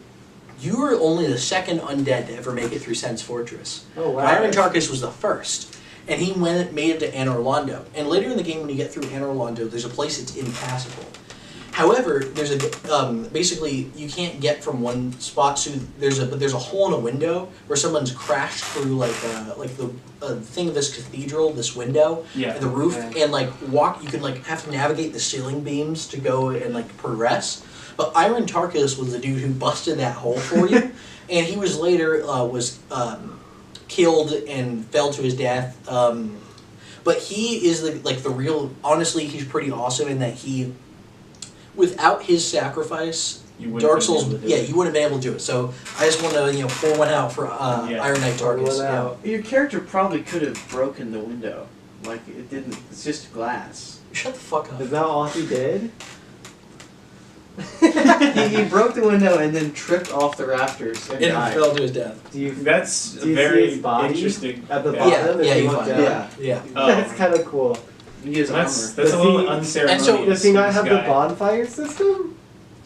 E: you are only the second undead to ever make it through Sen's Fortress.
B: Oh, wow.
E: Iron Tarkus was the first, and he made it to Anor Londo. And later in the game, when you get through Anor Londo, there's a place that's impassable. However, there's a basically you can't get from one spot. So there's a hole in a window where someone's crashed through like the thing of this cathedral, this window,
C: Yeah.
E: the roof,
B: Okay.
E: and like walk. You can like have to navigate the ceiling beams to go and like progress. But Iron Tarkus was the dude who busted that hole for you, and he was later killed and fell to his death. But he is the real. Honestly, he's pretty awesome in that he, without his sacrifice,
C: You wouldn't
E: Dark
C: be
E: Souls,
C: able to do
E: yeah,
C: it.
E: you wouldn't have been able to do it. So I just want to pour one out for
C: Yeah.
E: Iron Knight
B: Pour one
E: Tarkus. Yeah.
B: out.
D: Your character probably could have broken the window. Like, it didn't, it's just glass.
E: Shut the fuck up.
B: Is that all he did?
D: he broke the window and then tripped off the rafters and
E: And
D: died.
E: fell to his death.
B: Do you?
C: That's
B: Do you see
C: very
B: his body
C: interesting.
B: at the
C: Yeah.
B: bottom?
E: Yeah,
B: if
E: you
B: look
E: find
B: down?
D: Yeah.
E: Yeah.
C: Oh.
B: That's kind of cool.
D: He has
C: That's
D: armor.
C: that's a
B: Does
C: little
B: he-
C: unceremonious.
E: And so-
B: Does he not
C: this
B: have
C: guy.
B: the bonfire system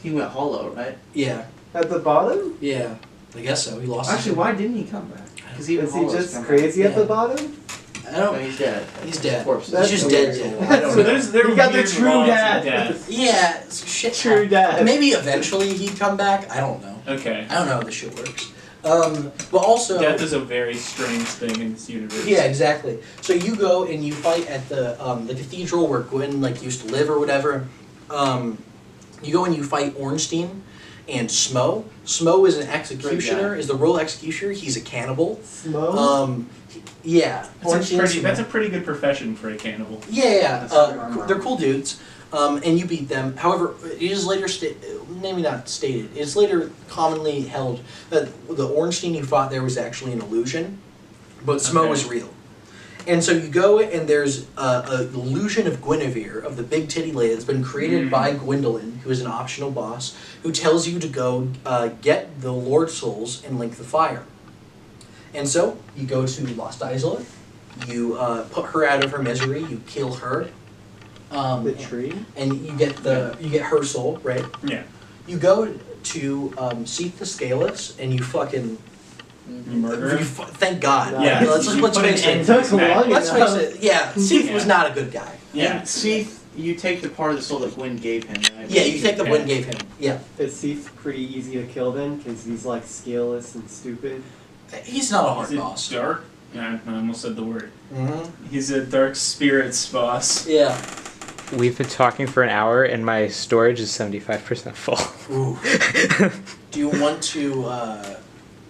D: He went hollow, right?
E: Yeah.
B: at the bottom?
E: Yeah. I guess so. He lost.
D: Actually, why didn't he come back? Because even
B: Is he
D: hollows
B: just
D: come
B: crazy at
E: Yeah.
B: the bottom?
E: I
D: Back. No,
E: don't.
D: he's dead.
E: He's dead.
D: Corpse.
B: That's
E: He's just dead.
B: weird.
E: Dead. I don't
C: So
E: know.
C: there
B: You got the
C: weird
B: true
C: laws of
B: dad.
C: death.
E: Yeah. It's shit.
B: True dad.
E: Maybe eventually he'd come back. I don't know.
C: Okay.
E: I don't know how this shit works. But also.
C: Death is a very strange thing in this universe.
E: Yeah, exactly. So you go and you fight at the cathedral where Gwen used to live or whatever. You go and you fight Ornstein and Smo. Smo is an executioner. Is the royal executioner. He's a cannibal.
B: Smoke?
E: Yeah.
C: That's a pretty good profession for a cannibal.
E: Yeah.
D: That's right.
E: They're cool dudes. And you beat them. However, it is later maybe not stated. It's later commonly held that the Ornstein you fought there was actually an illusion, but Smo
C: Okay.
E: was real. And so you go and there's an illusion of Guinevere, of the big titty lady that's been created by Gwendolyn, who is an optional boss, who tells you to go get the Lord Souls and link the fire. And so you go to Lost Isla, you put her out of her misery, you kill her.
B: The tree?
E: And you get her soul, right?
C: Yeah.
E: You go to Seath the Scaleless, and you fucking
C: You murder him?
E: thank God.
B: No.
C: Yeah.
E: Let's
C: You
E: face
C: put an
E: it.
C: end to his
B: Took long
C: madness.
E: Let's face it. Yeah, Seath was
C: Yeah.
E: not a good guy.
C: Yeah.
D: Seath, You take the part of the soul that Gwyn gave him, right?
E: Yeah, you take the
C: Okay.
E: Gwyn gave him. Yeah.
B: Is Seath pretty easy to kill then? Because he's like scaleless and stupid.
E: He's not a hard
C: Is it
E: boss.
C: dark? Yeah, I almost said the word.
E: Mm-hmm.
C: He's a dark spirits boss.
E: Yeah.
F: We've been talking for an hour and my storage is 75% full.
E: Ooh. Do you want to,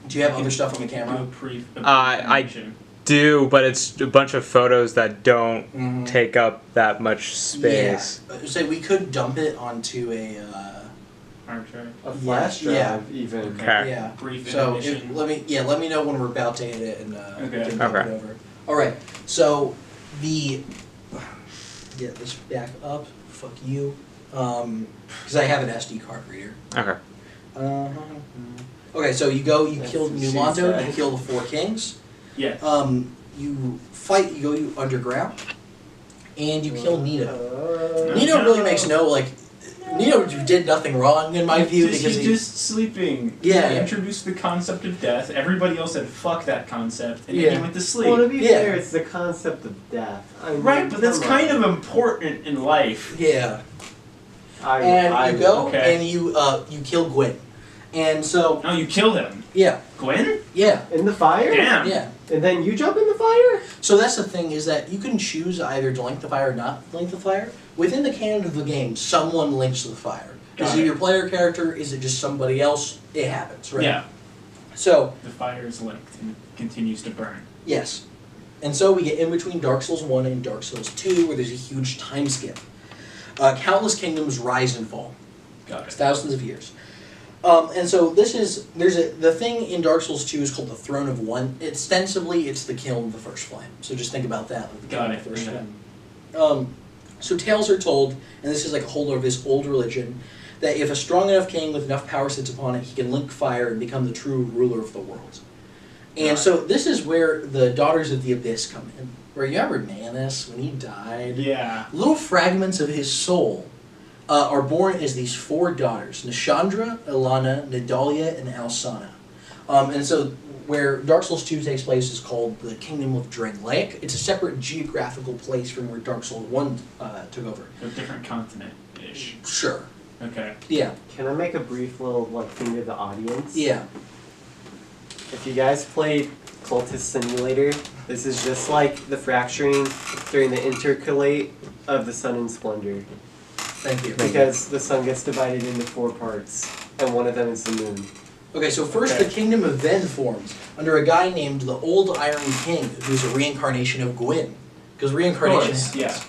E: do you have other stuff on the
C: Do
E: camera?
C: a brief
F: I
C: animation.
F: Do, but it's a bunch of photos that don't
E: Mhm.
F: take up that much space.
E: Yeah. So we could dump it onto a,
C: Hard drive.
B: A flash drive,
E: yeah.
B: even.
F: Okay.
E: yeah.
C: Brief
E: So
C: animation.
E: let me know when we're about to hit it and
C: Okay.
E: get dump it
F: Okay.
E: over. All right. So get this back up. Fuck you. Because I have an SD card reader.
F: Okay.
E: Okay, so you go. You
B: That's
E: kill
B: what she
E: Nulanto.
B: said.
E: You kill the 4 kings.
C: Yeah.
E: You fight. You go underground, and you kill Nito.
B: Uh,
E: Nito really makes Nito did nothing wrong in my view
C: He's
E: because
C: just,
E: he.
C: just sleeping.
E: Yeah.
C: He introduced the concept of death. Everybody else said fuck that concept, and
E: Yeah.
C: then he went to sleep.
B: Well, to be
E: Yeah.
B: fair, it's the concept of death. I mean,
C: Right, but that's
B: come
C: kind
B: on.
C: of important in life.
E: Yeah.
B: I
E: And you go
C: okay.
E: and you kill Gwyn, and so
C: Oh, you killed him.
E: yeah,
C: Gwyn?
E: yeah,
B: in the fire.
C: Damn.
E: yeah.
B: And then you jump in the fire.
E: So that's the thing is that you can choose either to link the fire or not link the fire. Within the canon of the game, someone links the fire. Is
C: Got
E: it
C: it.
E: your player character? Is it just somebody else? It happens, right?
C: Yeah.
E: So
C: The fire is linked and continues to burn.
E: yes, and so we get in between Dark Souls 1 and Dark Souls 2, where there's a huge time skip. Countless kingdoms rise and fall.
C: Got it.
E: Thousands of years. And so the thing in Dark Souls 2 is called the Throne of One. Ostensibly, it's the kiln of the first flame. So just think about that. Like the
C: Got
E: kiln
C: it.
E: of the first
C: Yeah.
E: flame. So tales are told, and this is like a whole of this old religion, that if a strong enough king with enough power sits upon it, he can link fire and become the true ruler of the world. And
C: Right.
E: so this is where the Daughters of the Abyss come in. Where you remember Manus, when he died?
C: Yeah.
E: Little fragments of his soul are born as these 4 daughters: Nishandra, Ilana, Nidalia, and Alsana. And so where Dark Souls 2 takes place is called the Kingdom of Drangleic. It's a separate geographical place from where Dark Souls 1 took over.
C: A different continent-ish.
E: Sure.
C: Okay.
E: Yeah.
B: Can I make a brief little thing to the audience?
E: Yeah.
B: If you guys played Cultist Simulator, this is just like the fracturing during the intercalate of the Sun and Splendor.
E: Thank you.
B: Because the sun gets divided into 4 parts, and one of them is the moon.
E: Okay, so first
C: Okay.
E: the Kingdom of Ven forms under a guy named the Old Iron King, who's a reincarnation of Gwyn. Because reincarnation
C: course,
E: happens.
C: yeah.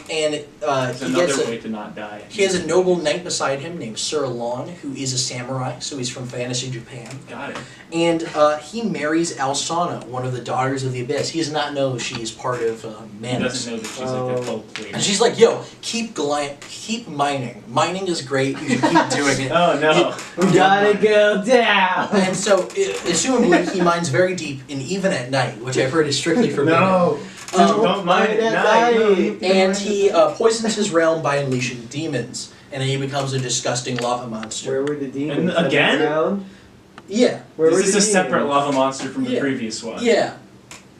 E: And
C: It's
E: he
C: another
E: gets
C: way to not die.
E: he has a noble knight beside him named Sir Lon, who is a samurai, so he's from fantasy Japan.
C: Got it.
E: And he marries Alsana, one of the Daughters of the Abyss. He does not know she is part of
C: He
E: Manus.
C: doesn't know that she's like a cult leader.
E: And she's like, yo, keep mining. Mining is great, you should keep doing it.
C: Oh no.
B: We gotta go down!
E: And so, assumably, he mines very deep and even at night, which I've heard is strictly forbidden.
C: No. Don't mind it. No.
E: And he poisons his realm by unleashing demons, and then he becomes a disgusting lava monster.
B: Where were the demons?
C: And again?
B: Underground?
E: Yeah,
B: Where were
C: This is
B: the
C: a separate
B: demons?
C: lava monster from the
E: Yeah.
C: previous one.
E: yeah,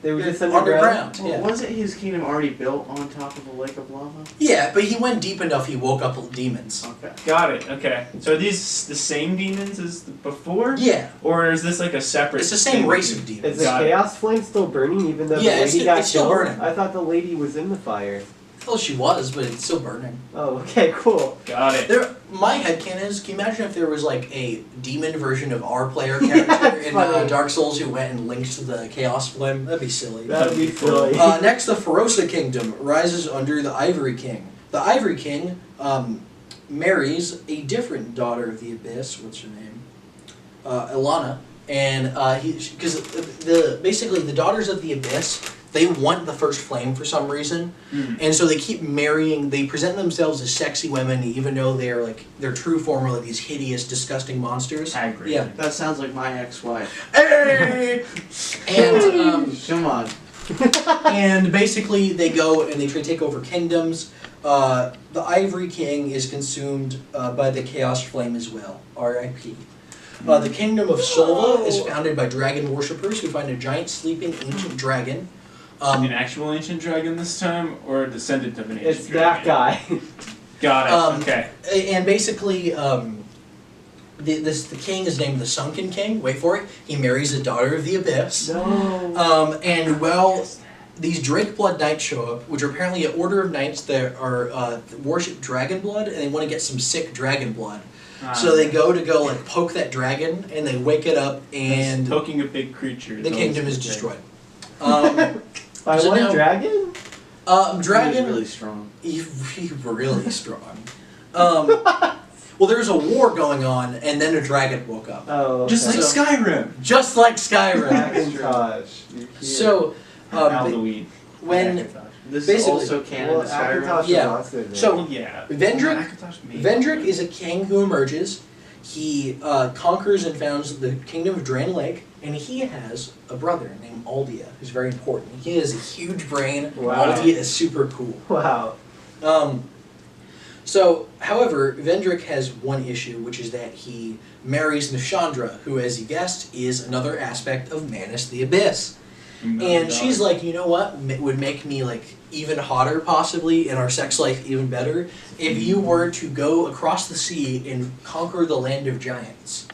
B: They were just
E: underground.
D: Well,
E: Yeah.
D: wasn't his kingdom already built on top of a lake of lava?
E: Yeah, but he went deep enough. He woke up demons.
D: Okay.
C: Got it. Okay. So are these the same demons as before?
E: Yeah,
C: Or is this like a separate?
E: it's the same
C: thing?
E: race of demons.
B: Is the
C: Got it.
B: chaos flame still burning even though
E: Yeah,
B: the
E: it's
B: lady got
E: it's still
B: killed?
E: burning.
B: I thought the lady was in the fire.
E: Well, she was, but it's still burning.
B: Oh, okay, cool.
C: Got it.
E: My headcanon is, can you imagine if there was like a demon version of our player character in
B: funny.
E: Dark Souls who went and linked to the Chaos Flame? That'd be silly.
B: That'd be silly.
E: Next, the Ferosa Kingdom rises under the Ivory King. The Ivory King marries a different daughter of the Abyss. What's her name? Ilana. And because basically the Daughters of the Abyss, they want the first flame for some reason, and so they keep marrying. They present themselves as sexy women, even though they're like their true form are like these hideous, disgusting monsters.
C: Hagrid.
E: Yeah.
D: That sounds like my ex-wife.
E: Hey! And
D: Come on.
E: and basically they go and they try to take over kingdoms. The Ivory King is consumed by the Chaos Flame as well. R.I.P. The Kingdom of Solva is founded by dragon worshippers who find a giant sleeping ancient dragon.
C: An actual ancient dragon this time, or a descendant of an ancient
B: It's
C: dragon?
B: that guy.
C: Got it. Okay.
E: And basically, the king is named the Sunken King. Wait for it. He marries a daughter of the Abyss.
B: No.
E: And well, these Drake Blood Knights show up, which are apparently an order of knights that are worship dragon blood, and they want to get some sick dragon blood. So they go like poke that dragon, and they wake it up, and
C: poking a big creature.
E: the kingdom is destroyed.
B: By
E: so
B: one
E: now-
B: dragon?
E: Dragon.
D: He's really strong.
E: He's really strong. Well, there's a war going on, and then a dragon woke up.
B: Oh, okay.
C: Just like Skyrim.
E: Just like Skyrim.
B: Macintosh. You're cute.
E: So,
C: Halloween.
E: when
D: This
E: Basically-
D: is also canon
B: Well,
D: to Skyrim.
B: Macintosh
E: Yeah.
B: was also there.
E: So-
C: Well, yeah.
E: Vendrick is a king who emerges. He conquers and founds the kingdom of Drain Lake, and he has a brother named Aldia, who's very important. He has a huge brain.
B: Wow.
E: Aldia is super cool.
B: Wow.
E: So, however, Vendrick has one issue, which is that he marries Nishandra, who, as you guessed, is another aspect of Manus the Abyss. And she's like, you know what would make me like even hotter possibly, and our sex life even better, if you were to go across the sea and conquer the land of giants.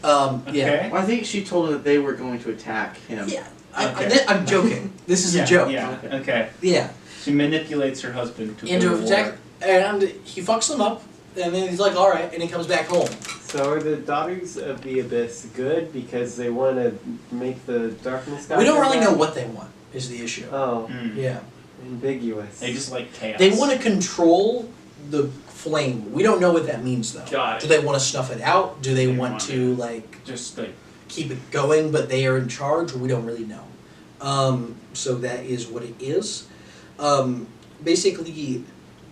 E: Yeah.
C: Okay.
D: Well, I think she told him that they were going to attack him.
E: Yeah.
C: Okay.
E: I'm joking. This is
C: Yeah,
E: a joke.
C: Yeah. Okay.
E: Yeah.
C: She manipulates her husband to
E: Into
C: go to
E: attack,
C: war.
E: and he fucks them up, and then he's like, all right, and he comes back home.
B: So are the Daughters of the Abyss good because they want to make the darkness god
E: We don't
B: come
E: really
B: back?
E: know what they want. Is the issue.
B: Oh,
C: Mm.
E: Yeah.
B: ambiguous.
C: They just like chaos.
E: They want to control the flame. We don't know what that means though.
C: Got it.
E: Do they want to snuff it out? Do they
C: They
E: want
C: want
E: to like
C: just like
E: keep it going, but they are in charge? We don't really know. So that is what it is. Basically,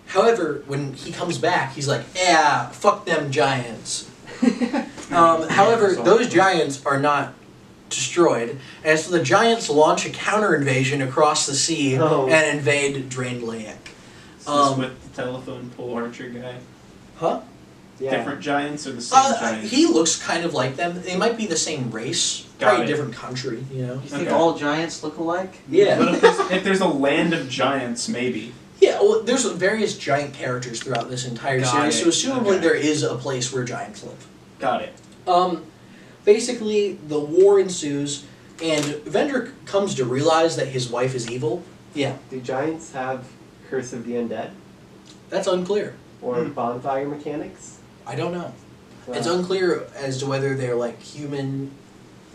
E: however, when he comes back, he's like, "Yeah, fuck them giants." However, those giants are not destroyed, and so the giants launch a counter invasion across the sea
B: Oh.
E: and invade Drained Lake.
C: is this with the telephone pole archer guy.
E: Huh?
B: Yeah.
C: Different giants or the same giants?
E: He looks kind of like them. They might be the same race,
C: Got
E: probably
C: it.
E: different country, you know?
D: You think
C: Okay.
D: all giants look alike?
E: Yeah.
C: But if there's a land of giants, maybe.
E: Yeah, well, there's various giant characters throughout this entire
C: Got
E: series,
C: it.
E: so assumably
C: Okay.
E: there is a place where giants live.
C: Got it.
E: Basically, the war ensues, and Vendrick comes to realize that his wife is evil. Yeah,
B: Do giants have Curse of the Undead
E: that's unclear.
B: or
C: Hmm.
B: bonfire mechanics?
E: I don't know.
B: Well,
E: It's unclear as to whether they're like human.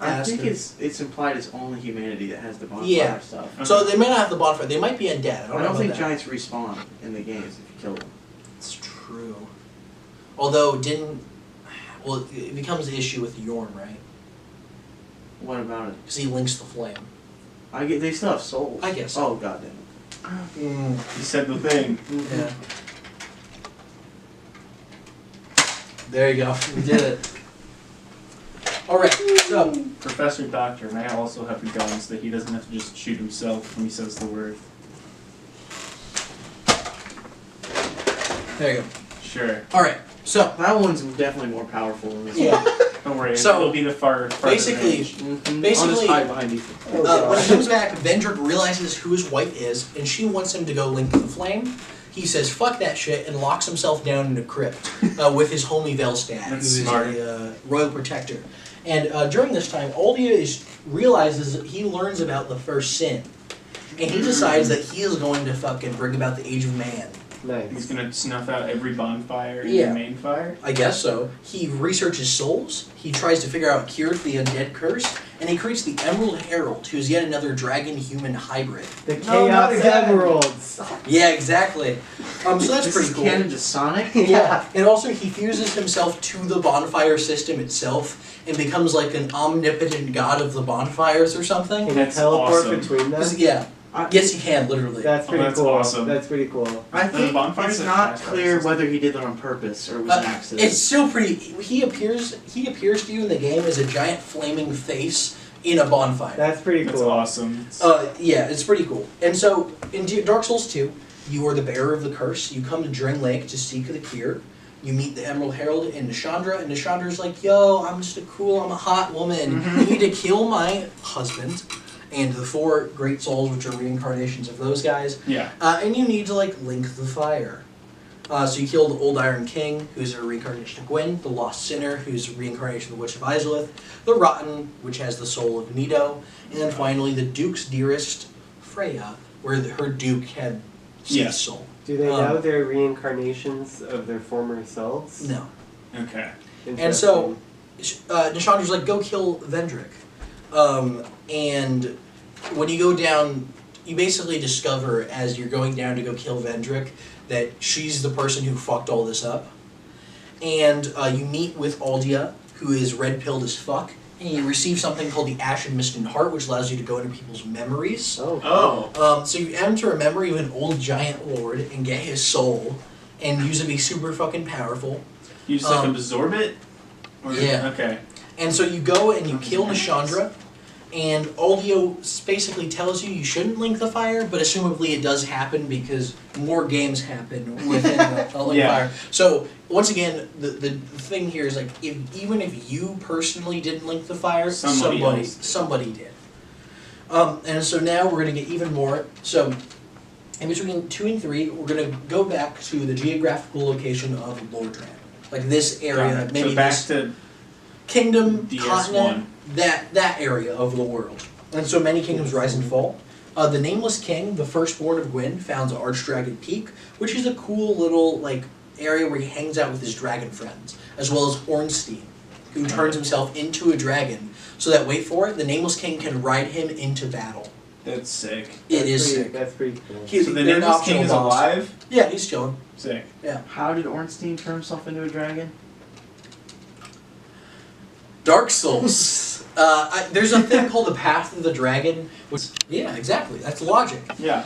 D: I think
E: bastards.
D: it's implied it's only humanity that has the bonfire
E: Yeah.
D: stuff.
E: So they may not have the bonfire. They might be undead. I don't,
D: I
E: know
D: don't think
E: about that.
D: giants respawn in the games if you kill them.
E: It's true. Although well, it becomes an issue with Yorn, right?
D: What about it?
E: Because he links the flame.
D: They still have souls.
E: I guess so.
D: Oh goddamn.
E: Mm,
C: You said the thing.
E: yeah. There you go. We did it. All right. So
C: Professor Doctor may also have the guns that he doesn't have to just shoot himself when he says the word.
E: there you go.
C: Sure.
E: All right. So
D: That one's definitely more powerful than this
E: yeah.
C: Don't worry.
E: So,
C: it'll be the farther
E: basically-
C: range.
D: one. I'll
E: Basically-
D: just hide behind you.
B: Oh,
E: When he
B: God.
E: comes back, Vendrick realizes who his wife is, and she wants him to go link the flame. He says, fuck that shit, and locks himself down in a crypt with his homie Velstad, who
C: That's
E: is
C: smart.
E: a royal protector. And during this time, Aldia realizes that he learns about the first sin. And he decides that he is going to fucking bring about the age of man.
C: He's
B: Nice.
C: gonna snuff out every bonfire in
E: Yeah.
C: the main fire.
E: I guess so. He researches souls, he tries to figure out a cure for the undead curse, and he creates the Emerald Herald, who's yet another dragon-human hybrid.
B: The
D: No, not
B: Chaos
D: again.
B: Emeralds.
E: Yeah, exactly. So that's
D: This
E: pretty
D: is
E: cool.
D: canon to Sonic?
B: Yeah.
E: And also he fuses himself to the bonfire system itself and becomes like an omnipotent god of the bonfires or something.
B: Can you
C: That's
B: teleport
C: awesome.
B: between them?
E: Yeah. Yes, he can, literally.
B: That's pretty
C: that's
B: cool.
C: awesome.
B: That's pretty cool.
D: I
C: The
D: think
C: bonfires
D: it's
C: are
D: not
C: fast
D: clear
C: races.
D: whether he did that on purpose or it was an accident.
E: It's still pretty. He appears to you in the game as a giant flaming face in a bonfire.
B: That's pretty
C: That's
B: cool.
C: awesome.
E: Yeah, it's pretty cool. And so in Dark Souls 2, you are the bearer of the curse. You come to Drain Lake to seek the cure. You meet the Emerald Herald and Nishandra's like, yo, I'm a hot woman. You need to kill my husband and the 4 great souls, which are reincarnations of those guys.
C: Yeah.
E: And you need to like link the fire. So you kill the Old Iron King, who's a reincarnation of Gwyn, the Lost Sinner, who's a reincarnation of the Witch of Izalith, the Rotten, which has the soul of Nito, and then finally the Duke's dearest, Freya, where her Duke had Seth's soul.
B: Do they know they're reincarnations of their former selves?
E: No.
C: Okay.
E: And so, Nishandra's like, go kill Vendrick. And when you go down, you basically discover as you're going down to go kill Vendrick that she's the person who fucked all this up. And you meet with Aldia, who is red-pilled as fuck, and you receive something called the Ashen Mist and Heart, which allows you to go into people's memories.
C: Oh.
E: So you enter a memory of an old giant lord and get his soul, and use it to be super fucking powerful.
C: You just like absorb it? Or
E: Yeah.
C: Okay.
E: And so you go and you kill Nishandra, and Aldio basically tells you shouldn't link the fire, but assumably it does happen because more games happen within the link fire. So once again, the thing here is like even if you personally didn't link the fire, somebody did. And so now we're gonna get even more. So in between 2 and 3, we're gonna go back to the geographical location of Lordran, like this area, maybe
C: so back
E: this
C: to
E: kingdom,
C: DS1.
E: continent, that area of the world. And so many kingdoms rise and fall. The Nameless King, the firstborn of Gwyn, founds Archdragon Peak, which is a cool little like area where he hangs out with his dragon friends, as well as Ornstein, who turns himself into a dragon, so that, wait for it, the Nameless King can ride him into battle.
C: That's sick.
E: It is sick.
B: That's pretty cool.
C: So the Nameless King is alive?
E: Yeah, he's chilling.
C: Sick.
E: Yeah.
D: How did Ornstein turn himself into a dragon?
E: Dark Souls. There's a thing called the Path of the Dragon. Yeah, exactly. That's logic.
C: Yeah.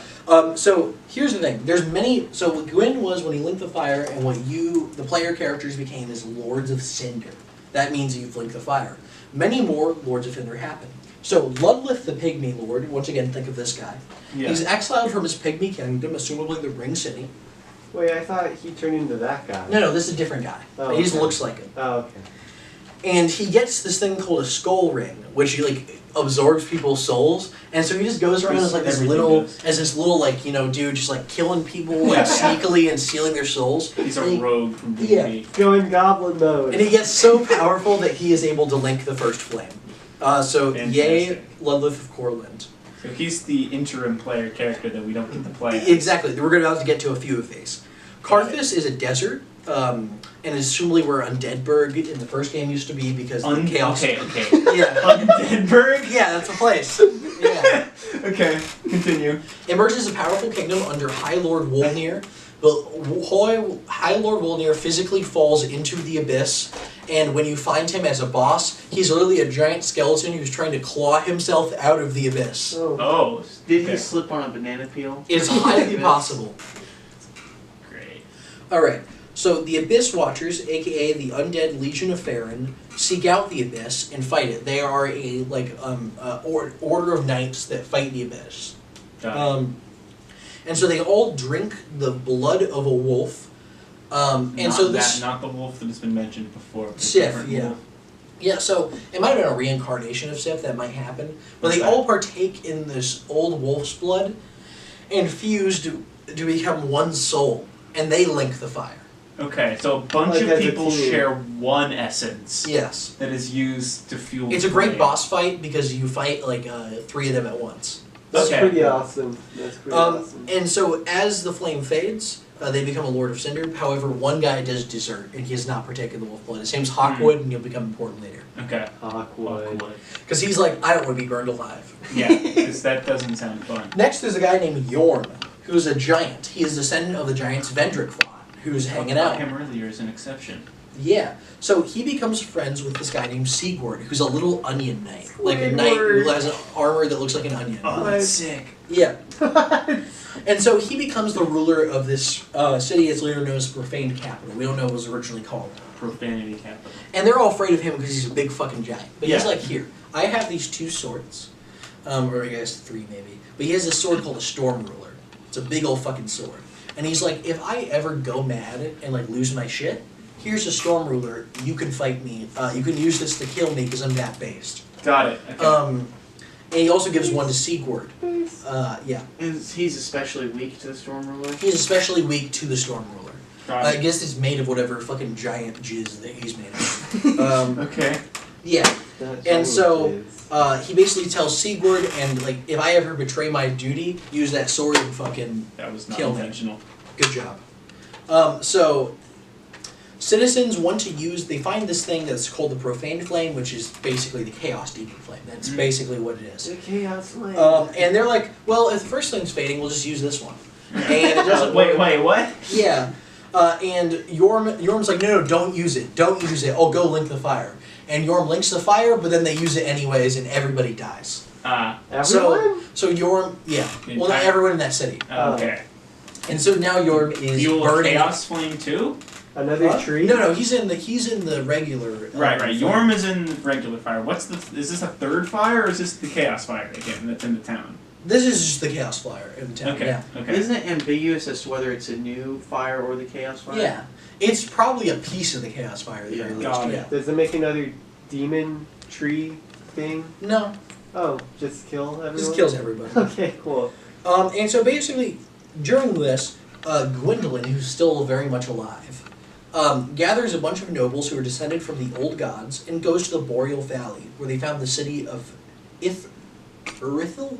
E: So here's the thing. There's many. So what Gwyn was when he linked the fire, and what the player characters became, is Lords of Cinder. That means you've linked the fire. Many more Lords of Cinder happen. So Ludlith, the Pygmy Lord. Once again, think of this guy.
C: Yeah.
E: He's exiled from his Pygmy kingdom, assumably the Ring City.
B: Wait, I thought he turned into that guy.
E: No, this is a different guy.
B: Oh,
E: He just
B: okay.
E: looks like him.
B: Oh, okay.
E: And he gets this thing called a skull ring, which like absorbs people's souls, and so he just goes around as like this little like dude, just like killing people like sneakily and stealing their souls.
C: He's a rogue from D&D.
E: Yeah.
B: Go in goblin mode.
E: And he gets so powerful that he is able to link the first flame. So yay,
C: Fantastic.
E: Ludlith of Corland.
C: So he's the interim player character that we don't get to play.
E: Exactly. We're going to have to get to a few of these. Karthus is a desert. And assumably where Undeadburg in the first game used to be because of the chaos.
C: Okay.
E: Yeah.
C: Undeadburg?
E: Yeah, that's a place. Yeah.
C: Okay, continue.
E: Emerges as a powerful kingdom under High Lord Wolnir. But High Lord Wolnir physically falls into the abyss, and when you find him as a boss, he's literally a giant skeleton who's trying to claw himself out of the abyss.
C: Oh.
D: Did
C: okay.
D: he slip on a banana peel?
E: It's highly possible.
C: Great.
E: Alright. So the Abyss Watchers, aka the Undead Legion of Farron, seek out the Abyss and fight it. They are a order of knights that fight the Abyss. And so they all drink the blood of a wolf. And so this
C: not the wolf that has been mentioned before.
E: Sif, yeah. Wolf. Yeah, so it might have been a reincarnation of Sif, that might happen. But they all partake in this old wolf's blood and fuse to become one soul. And they link the fire.
C: Okay, so a bunch of people share one essence.
E: Yes.
C: That is used to fuel.
E: It's a great boss fight because you fight like 3 of them at once.
B: That's pretty awesome. That's pretty awesome.
E: And so as the flame fades, they become a Lord of Cinder. However, one guy does desert, and he has not partaken the wolf blood. His name's Hawkwood, and he'll become important later.
C: Okay.
B: Hawkwood.
E: Because he's like, I don't want to be burned alive.
C: Yeah, because that doesn't sound fun.
E: Next, there's a guy named Yorm, who's a giant. He is descendant of the giants Vendrick fought, who's hanging out.
C: Him earlier as an exception.
E: Yeah. So he becomes friends with this guy named Sigurd, who's a little onion knight. Like a knight who has an armor that looks like an onion.
C: Oh, that's sick.
E: Yeah. And so he becomes the ruler of this city. It's later known as Profaned Capital. We don't know what it was originally called.
C: Profanity Capital.
E: And they're all afraid of him because he's a big fucking giant. But he's
C: Yeah.
E: like, here, I have these 2 swords. Or I guess 3 maybe. But he has this sword called a Storm Ruler. It's a big old fucking sword. And he's like, if I ever go mad and like lose my shit, here's a Storm Ruler. You can fight me. You can use this to kill me because I'm that based.
C: Got it. Okay.
E: And he also gives one to Sigurd. Yeah.
D: And he's especially weak to the Storm Ruler.
E: He's especially weak to the Storm Ruler.
C: Got
E: I guess it's made of whatever fucking giant jizz that he's made of.
C: Okay.
E: Yeah.
B: That
E: And so,
B: is-
E: he basically tells Sigurd, and like, if I ever betray my duty, use that sword and fucking
C: That was not
E: Kill him.
C: intentional.
E: good job. So, citizens want to use, they find this thing that's called the Profane Flame, which is basically the Chaos Demon Flame. That's basically what it is.
B: The Chaos Flame.
E: And they're like, well, if the first thing's fading, we'll just use this one. And it doesn't
C: Wait, what?
E: Yeah. And Yorm's like, no, don't use it. Don't use it. Oh, go link the fire. And Yorm links the fire, but then they use it anyways, and everybody dies.
B: Everyone?
E: So Yorm, yeah.
C: The
E: Well, not
C: entire-
E: everyone in that city.
C: Okay.
E: And so now Yorm is
C: Fuel of
E: burning.
C: Chaos Flame too?
B: Another
E: Huh?
B: tree?
E: No, he's in the regular.
C: Right.
E: fire.
C: Yorm is in regular fire. Is this a third fire or is this the Chaos Fire again that's in the town?
E: This is just the Chaos Fire in the town.
C: Okay.
E: Yeah.
C: Okay.
D: Isn't it ambiguous as to whether it's a new fire or the Chaos Fire?
E: Yeah. It's probably a piece of the Chaos Fire at the very least.
C: Got it.
E: Yeah.
B: Does it make another demon tree thing?
E: No,
B: Oh, just kill everyone?
E: this kills everybody.
B: Okay, cool.
E: And so basically, during this, Gwendolyn, who's still very much alive, gathers a bunch of nobles who are descended from the old gods and goes to the Boreal Valley, where they found the city of Irithil?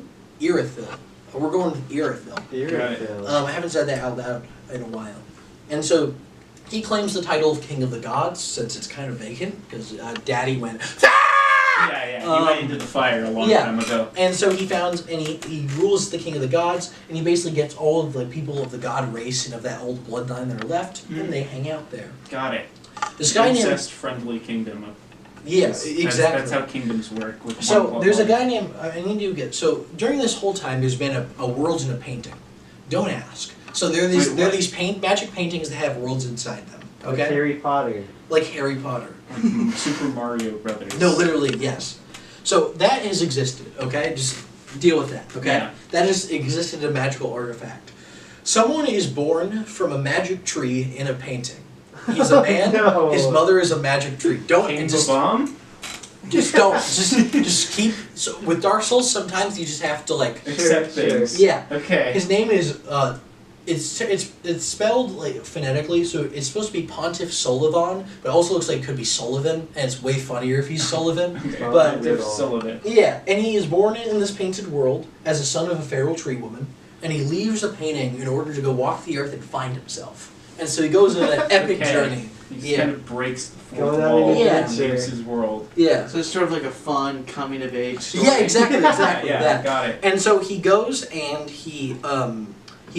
E: We're going with Irithil.
B: Irithil.
E: I haven't said that out loud in a while. And so he claims the title of King of the Gods, since it's kind of vacant, because Daddy went,
C: Yeah. He went into the fire a long
E: yeah.
C: time ago.
E: And so he rules the King of the Gods, and he basically gets all of the people of the god race and of that old bloodline that are left, and they hang out there.
C: Got it.
E: This guy named
C: Incest-friendly kingdom.
E: exactly.
C: That's how kingdoms work. With
E: So
C: one
E: there's a
C: bloodline.
E: guy named I need to get. So during this whole time, there's been a worlds in a painting. Don't ask. So there are these magic paintings that have worlds inside them.
B: Like
E: Okay.
B: Harry Potter.
E: Like Harry Potter.
C: Like Super Mario Brothers.
E: No, literally, yes. So that has existed, okay? Just deal with that, okay?
C: Yeah.
E: That has existed a magical artifact. Someone is born from a magic tree in a painting. He's a man.
B: No.
E: His mother is a magic tree. Don't
C: King
E: just
C: Bomb?
E: just keep. So with Dark Souls, sometimes you just have to like.
C: Accept
B: Sure.
C: things.
E: Yeah.
C: Okay.
E: His name is it's spelled like phonetically, so it's supposed to be Pontiff Sullivan, but it also looks like it could be Sullivan, and it's way funnier if he's Sullivan.
C: Okay.
E: But-
C: Pontiff Sullivan.
E: Yeah, and he is born in this painted world as a son of a feral tree woman, and he leaves the painting in order to go walk the earth and find himself. And so he goes on an epic
C: Okay.
E: journey.
C: He just
E: Yeah.
C: kind of breaks the fourth
B: Going on
C: wall
E: an
C: and
E: adventure.
C: leaves his world.
E: Yeah.
D: So it's sort of like a fun coming of age story.
E: Yeah, exactly that.
C: Yeah, got it.
E: And so he goes and he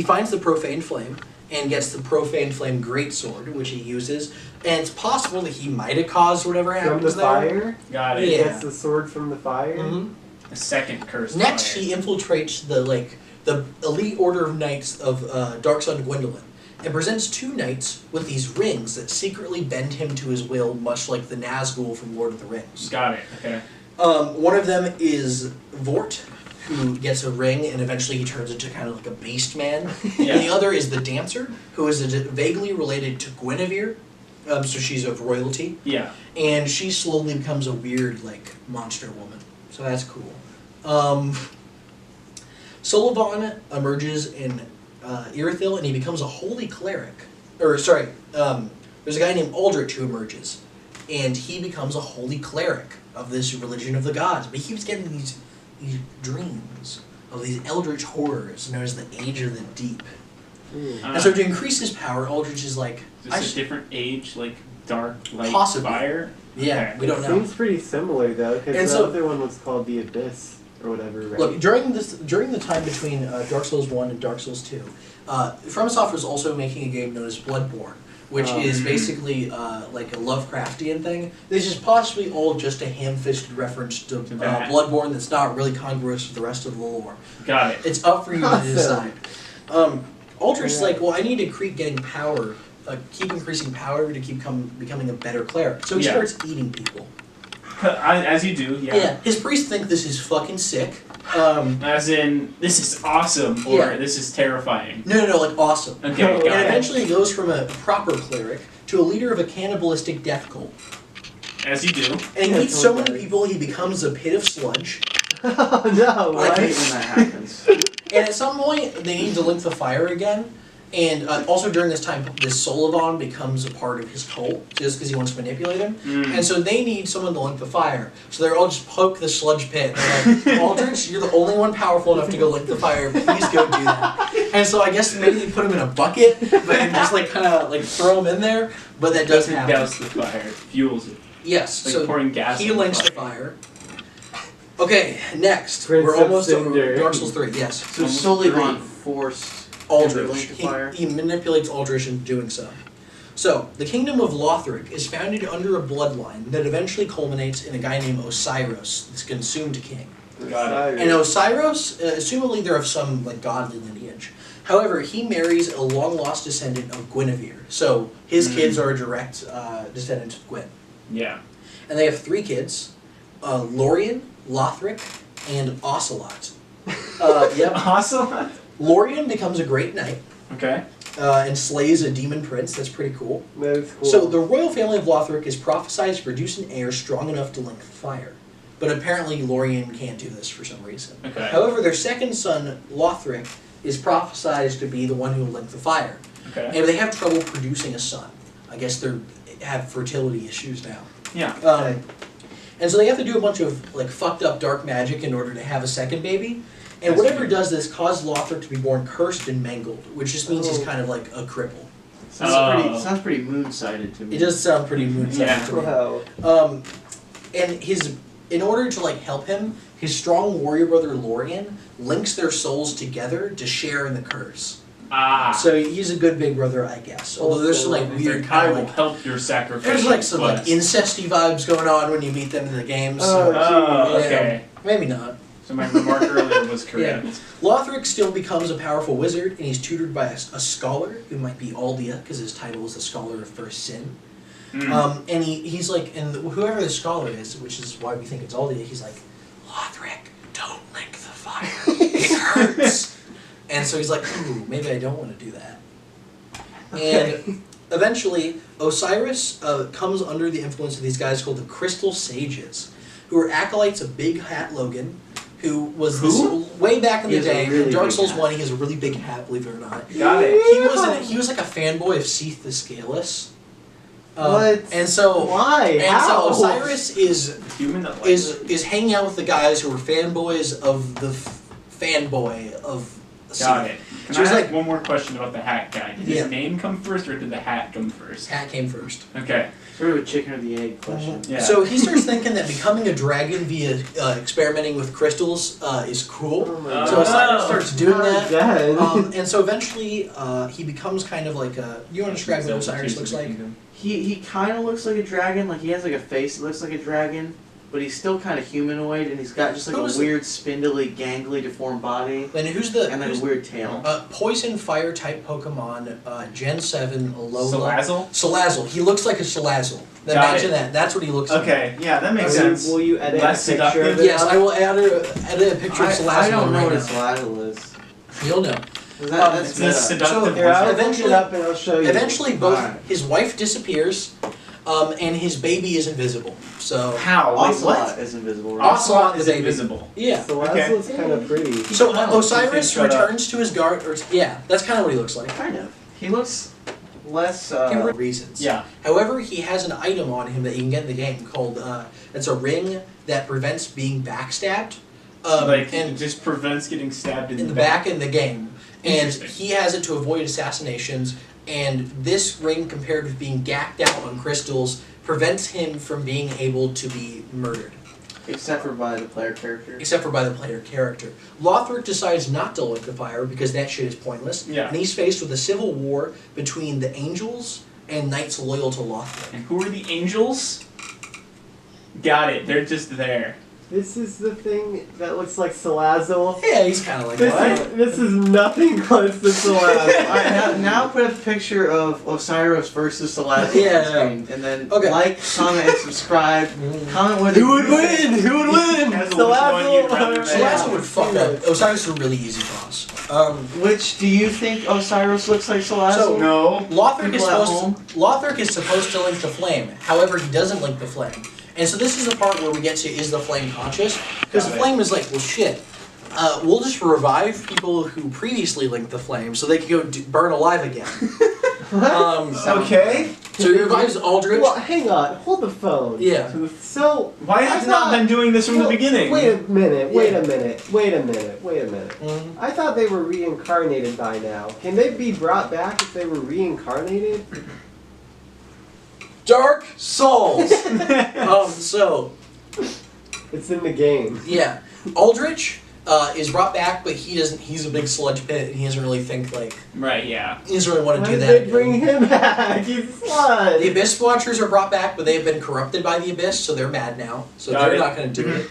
E: finds the Profane Flame and gets the Profane Flame Greatsword, which he uses, and it's possible that he might have caused whatever
B: From
E: happens
B: the
E: there.
B: fire?
C: Got it.
E: Yeah.
B: Gets the sword from the fire?
E: Mhm.
C: A second cursed
E: Next,
C: fire.
E: he infiltrates the elite order of knights of Dark Sun Gwendolyn, and presents two knights with these rings that secretly bend him to his will, much like the Nazgul from Lord of the Rings.
C: Got it. Okay.
E: One of them is Vort, who gets a ring and eventually he turns into kind of like a beast man.
C: Yeah.
E: And the other is the Dancer, who is vaguely related to Guinevere, so she's of royalty,
C: Yeah.
E: and she slowly becomes a weird, like, monster woman. So that's cool. Sullivan emerges in Irithil and he becomes a holy cleric. There's a guy named Aldrich who emerges, and he becomes a holy cleric of this religion of the gods. But he keeps getting these dreams of these eldritch horrors known as the Age of the Deep. And so to increase his power, Aldrich is like,
C: Is this a different age, like dark, light,
E: Possibly.
C: fire?
E: yeah,
C: Okay.
E: we don't know.
B: Seems pretty similar though,
E: And
B: because the
E: so-
B: other one was called the Abyss or whatever, right?
E: Look, during the time between Dark Souls 1 and Dark Souls 2, FromSoft was also making a game known as Bloodborne, which is basically like a Lovecraftian thing. This is possibly all just a ham-fisted reference to
C: that.
E: Bloodborne that's not really congruous with the rest of the lore.
C: Got it.
E: It's up for you to
B: Awesome.
E: decide. Aldrich's like, well, I need to keep getting power, keep increasing power to keep becoming a better cleric. So he
C: Yeah.
E: starts eating people.
C: As you do, yeah.
E: Yeah, his priests think this is fucking sick.
C: As in, this is awesome, or
E: Yeah.
C: this is terrifying.
E: No, like awesome.
C: Okay,
B: And
C: got
E: And
C: it.
E: eventually he goes from a proper cleric to a leader of a cannibalistic death cult.
C: As you do.
E: And he
B: Yeah,
E: eats so
B: totally.
E: many people he becomes a pit of sludge.
B: Oh no!
D: I
B: Right?
D: hate when that happens.
E: And at some point, they need to link the fire again. And also during this time, this Solovon becomes a part of his cult, just because he wants to manipulate him. And so they need someone to link the fire. So they're all just poke the sludge pit. And they're like, Aldrich, you're the only one powerful enough to go link the fire. Please go do that. And so I guess maybe they put him in a bucket, but and just like kind of like throw him in there. But that doesn't happen.
C: Douse the fire, fuels it.
E: Yes.
C: Like
E: So
C: pouring gas
E: he
C: on
E: links the fire. Okay, next.
B: Prince
E: We're
B: of
E: almost over
B: Cinder.
E: Dark Souls 3. Yes.
D: So
C: Almost
D: Solovon
C: three.
D: forced
E: Aldrich.
D: Link the fire.
E: He manipulates Aldrich into doing so. So, the kingdom of Lothric is founded under a bloodline that eventually culminates in a guy named Osiris, this consumed king.
C: Got it.
E: And Osiris, assumably they're of some like godly lineage. However, he marries a long-lost descendant of Guinevere. So, his kids are direct descendants of Gwyn.
C: Yeah.
E: And they have 3 kids, Lorien, Lothric, and Ocelot. Yep.
C: Awesome.
E: Lorien becomes a great knight.
C: Okay.
E: And slays a demon prince. That's pretty cool.
B: That's cool.
E: So the royal family of Lothric is prophesied to produce an heir strong enough to link the fire. But apparently Lorien can't do this for some reason.
C: Okay.
E: However, their second son, Lothric, is prophesied to be the one who will link the fire.
C: Okay.
E: And they have trouble producing a son. I guess they have fertility issues now.
C: Yeah.
E: And so they have to do a bunch of like fucked up dark magic in order to have a second baby. And
C: I
E: whatever
C: see.
E: does this caused Lothric to be born cursed and mangled, which just means he's
B: Oh.
E: kind of like a cripple.
D: Sounds pretty moon-sided to me.
E: It does sound pretty moon-sided
C: Yeah.
E: to me.
B: Wow.
E: And in order to like help him, his strong warrior brother Lorien links their souls together to share in the curse.
C: Ah.
E: So he's a good big brother, I guess. Although there's some like
C: Their
E: weird
C: Kai
E: kind
C: will
E: of like
C: help your sacrifice.
E: there's like some like
C: quest.
E: incesty vibes going on when you meet them in the games.
B: Oh,
E: So
C: Oh,
E: yeah.
C: okay.
E: maybe not.
C: So my remark earlier was correct.
E: Lothric still becomes a powerful wizard, and he's tutored by a scholar who might be Aldia, because his title is the Scholar of First Sin.
C: Mm.
E: And he's like, and whoever the scholar is, which is why we think it's Aldia, he's like, Lothric, don't link the fire. It hurts. And so he's like, ooh, maybe I don't want to do that. And eventually, Osiris comes under the influence of these guys called the Crystal Sages, who are acolytes of Big Hat Logan, who was this way back in
D: He
E: the
D: has a
E: day.
D: really
E: in Dark
D: big
E: Souls
D: hat.
E: 1, he has a really big hat, believe it or not.
C: Got it.
E: He was like a fanboy of Seath the Scaleless.
B: What?
E: And so
B: Why?
E: and
B: How?
E: so Osiris is
C: Human that likes it.
E: is hanging out with the guys who were fanboys of the fanboy of
C: Got
E: Seath.
C: it. Can
E: So
C: I
E: he's
C: ask
E: like-
C: one more question about the hat guy? Did
E: Yeah.
C: his name come first or did the hat come first?
E: Hat came first.
C: Okay.
D: Sort of a chicken or the egg question.
C: Yeah.
E: So he starts thinking that becoming a dragon via experimenting with crystals is cool.
B: Oh my
E: So
B: God.
E: Osiris starts doing that.
B: Again.
E: And so eventually he becomes kind of like a... You want to describe what Osiris looks like?
D: He kind of looks like a dragon. Like he has like a face that looks like a dragon, but he's still kind of humanoid, and he's got just like
E: Who's
D: a weird, spindly, gangly, deformed body,
E: Then who's the...
D: and then
E: who's-
D: a weird tail.
E: Poison Fire type Pokemon, Gen 7, Alola.
C: Salazzle?
E: Salazzle. He looks like a Salazzle.
C: Got
E: Imagine
C: it.
E: that. That's what he looks like.
C: Okay, yeah, that makes
B: Will you-
C: sense.
B: Will you edit
C: Less
B: a picture of
C: seductive?
B: it?
E: Yes,
B: up?
E: I will edit a picture of Salazzle
D: I don't know
E: right
D: what a
E: now.
D: Salazzle is.
E: You'll know.
D: Is that, that's
C: It's
D: meta.
C: a seductive
E: So,
B: Here, I'll look
E: Eventually-
B: it up and I'll show you.
E: Eventually, both
D: Alright.
E: his wife disappears, and his baby is invisible. So
C: How? Wait,
D: Ocelot
C: what?
D: is invisible, right?
E: Ocelot
C: is
E: the baby.
C: invisible.
E: yeah.
B: So
C: Okay.
B: Laszlo's kind of pretty.
E: So
C: Wow.
E: Osiris
C: Shut up.
E: returns to his guard. Or yeah, that's kind of what he looks like.
D: Kind of. He looks less.
E: For reasons.
C: Yeah.
E: However, he has an item on him that you can get in the game called it's a ring that prevents being backstabbed.
C: Like,
E: and
C: it just prevents getting stabbed in
E: in the back in the game. And
C: Interesting.
E: he has it to avoid assassinations, and this ring, compared with being gacked out on crystals, prevents him from being able to be murdered,
D: Except for by the player character.
E: except for by the player character. Lothric decides not to light the fire because that shit is pointless,
C: Yeah.
E: and he's faced with a civil war between the angels and knights loyal to Lothric.
C: And who are the angels? Got it. They're just there.
B: This is the thing that looks like Salazzle.
E: Yeah, he's kind of like
B: This
E: what?
B: this is nothing close to Salazzle.
D: Alright, now put a picture of Osiris versus Salazzle
E: Yeah,
D: on the screen, and then
E: Okay.
D: like, comment, and subscribe. Comment whether
B: Who would win? Who would win?
C: Depends on which one you'd rather
B: Salazzle
C: bet.
B: or
E: Salazzle would fuck up. Osiris is a really easy boss.
D: Which do you think Osiris looks like Salazzle?
E: So-
C: No.
E: Lothric is
D: People at
E: supposed to link the flame. However, he doesn't link the flame. And so this is the part where we get to, is the flame conscious? Because the
C: Got it.
E: flame is like, well shit, we'll just revive people who previously linked the flame so they can go burn alive again.
C: Okay.
E: So he revives Aldrich.
B: Well, hang on. Hold the phone.
E: Yeah.
B: So
C: Why has
B: I
C: it not
B: thought-
C: been doing this from the
B: well,
C: beginning?
B: Wait a minute. Wait
E: Yeah.
B: a minute. Wait a minute. Wait a minute.
E: Mhm.
B: I thought they were reincarnated by now. Can they be brought back if they were reincarnated?
E: Dark Souls! So,
B: It's in the game.
E: yeah. Aldrich is brought back, but he's a big sludge pit, and he doesn't really think, like,
C: Right, yeah.
E: he doesn't really want
B: Why
E: to do
B: did
E: that.
B: they bring him back? He's sludge.
E: The Abyss Watchers are brought back, but they have been corrupted by the Abyss, so they're mad now. So
C: Got
E: they're
C: it.
E: not going to do it.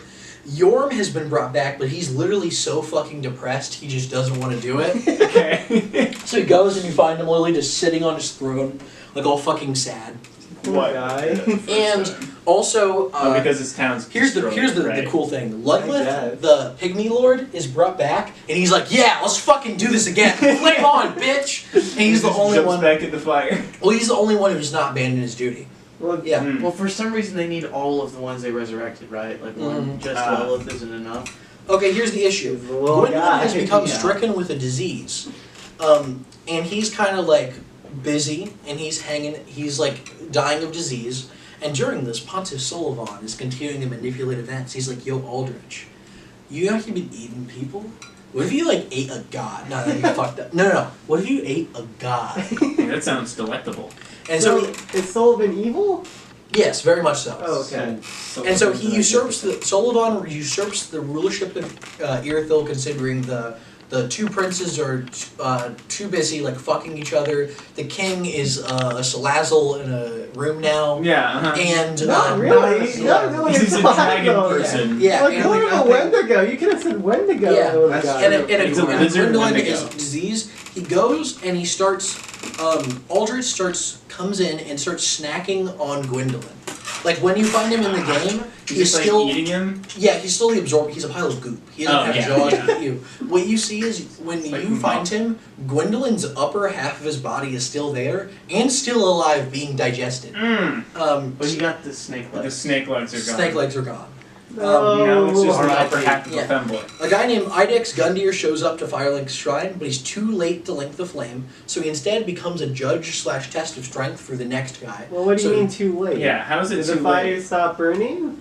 E: Yorm has been brought back, but he's literally so fucking depressed, he just doesn't want to do it.
C: Okay.
E: So he goes and you find him literally just sitting on his throne, like all fucking sad.
B: Poor
C: What?
B: guy.
E: And also,
C: Because his town's
E: here's the
C: destroyed, right?
E: cool thing.
B: I
E: Ludlith,
B: guess.
E: the pygmy lord, is brought back, and he's like, "Yeah, let's fucking do this again. Flame on, bitch!" And he's the
C: just
E: only
C: jumps
E: one.
C: back in the fire.
E: Well, he's the only one who's not abandoned his duty.
B: Well,
E: Yeah.
C: Mm.
D: Well, for some reason they need all of the ones they resurrected, right? Like one just
C: Ah.
D: Lilith isn't enough.
E: Okay, here's the issue.
B: He's the little
E: Gwendolyn
B: guy.
E: has become
D: Yeah.
E: stricken with a disease, and he's kind of like busy, and he's like dying of disease. And during this, Pontiff Sullivan is continuing to manipulate events. He's like, "Yo, Aldrich, you actually been eating people? What if you like ate a god? No, that'd be fucked up. No. What if you ate a god?"
C: Hey, that sounds delectable.
E: And
B: so,
E: so,
B: is Sullivan evil?
E: yes, very much so.
B: Oh, okay.
E: And so he usurps Sullivan usurps the rulership of Irithyll, considering the two princes are too busy like fucking each other. The king is a Salazzle in a room now,
C: Yeah, uh-huh.
E: and
B: Not really.
E: yeah.
B: Not really.
C: He's a dragon person.
E: Yeah,
B: Like,
E: and,
B: go to
D: nothing-
B: Wendigo. You could have said Wendigo.
E: Yeah,
B: and
D: that's
B: got
E: and,
B: it.
C: He's a
E: and
C: lizard
E: Gwendolyn
C: Wendigo.
E: is disease. He goes and he starts. Aldrich comes in and starts snacking on Gwendolyn. Like when you find him in the game,
C: He's
E: he's
C: just
E: still
C: like eating him.
E: Yeah, he's still the absorber. He's a pile of goop. He doesn't
C: Oh,
E: have
C: yeah,
E: jaws
C: yeah.
E: to eat you. What you see is when
C: Like
E: you find
C: mop.
E: him, Gwendolyn's upper half of his body is still there and still alive, being digested.
D: But you got the snake
C: The
D: legs.
C: snake legs are gone.
E: Snake legs are gone.
C: Now it's just the
D: R.I.P.
C: upper half of
E: Yeah.
C: a femboy.
E: A guy named Idex Gundyr shows up to Firelink's shrine, but he's too late to link the flame, so he instead becomes a judge/test of strength for the next guy.
B: Well, what do you
E: So-
B: mean too late?
C: Yeah, how is it
B: Did
C: too
B: the fire
C: late?
B: stop burning?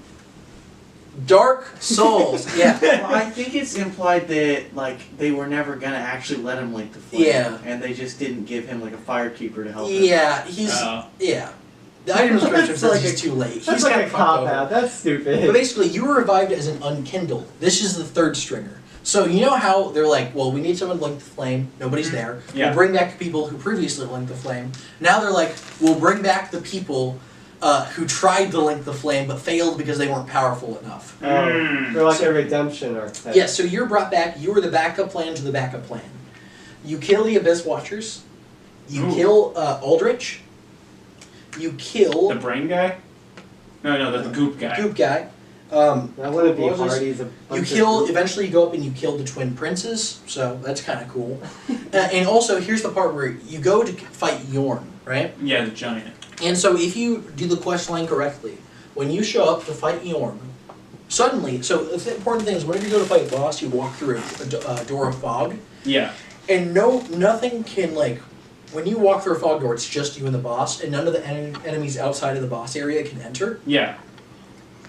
E: Dark Souls. Yeah.
D: Well, I think it's implied that like they were never gonna actually let him link the flame.
E: Yeah.
D: And they just didn't give him like a firekeeper to help him.
E: Yeah. He's yeah. The item description
B: That's
E: says
B: like
E: he's
B: a-
E: too late.
B: That's
E: He's
B: like
E: kinda
B: a
E: fucked
B: cop
E: over.
B: out. That's stupid.
E: But basically, you were revived as an unkindled. This is the third stringer. So you know how they're like, well, we need someone to link the flame. Nobody's there.
C: Yeah.
E: We'll bring back people who previously linked the flame. Now they're like, we'll bring back the people who tried to link the flame but failed because they weren't powerful enough.
B: They're like a redemption archetype.
E: Yeah, so you're brought back. You were the backup plan to the backup plan. You kill the Abyss Watchers. You
C: Ooh.
E: kill Aldrich. You kill
C: The brain guy? No, the goop guy.
E: Goop guy.
B: That wouldn't be
E: What was
B: hard. He's a
E: You
B: bunch of
E: kill,
B: group-
E: eventually you go up and you kill the twin princes, so that's kind of cool. And also, here's the part where you go to fight Yorn, right?
C: Yeah, the giant.
E: And so if you do the quest line correctly, when you show up to fight Yorn, suddenly, so the important thing is whenever you go to fight a boss, you walk through a door of fog,
C: Yeah.
E: and nothing can, like, when you walk through a fog door, it's just you and the boss, and none of the enemies outside of the boss area can enter.
C: Yeah.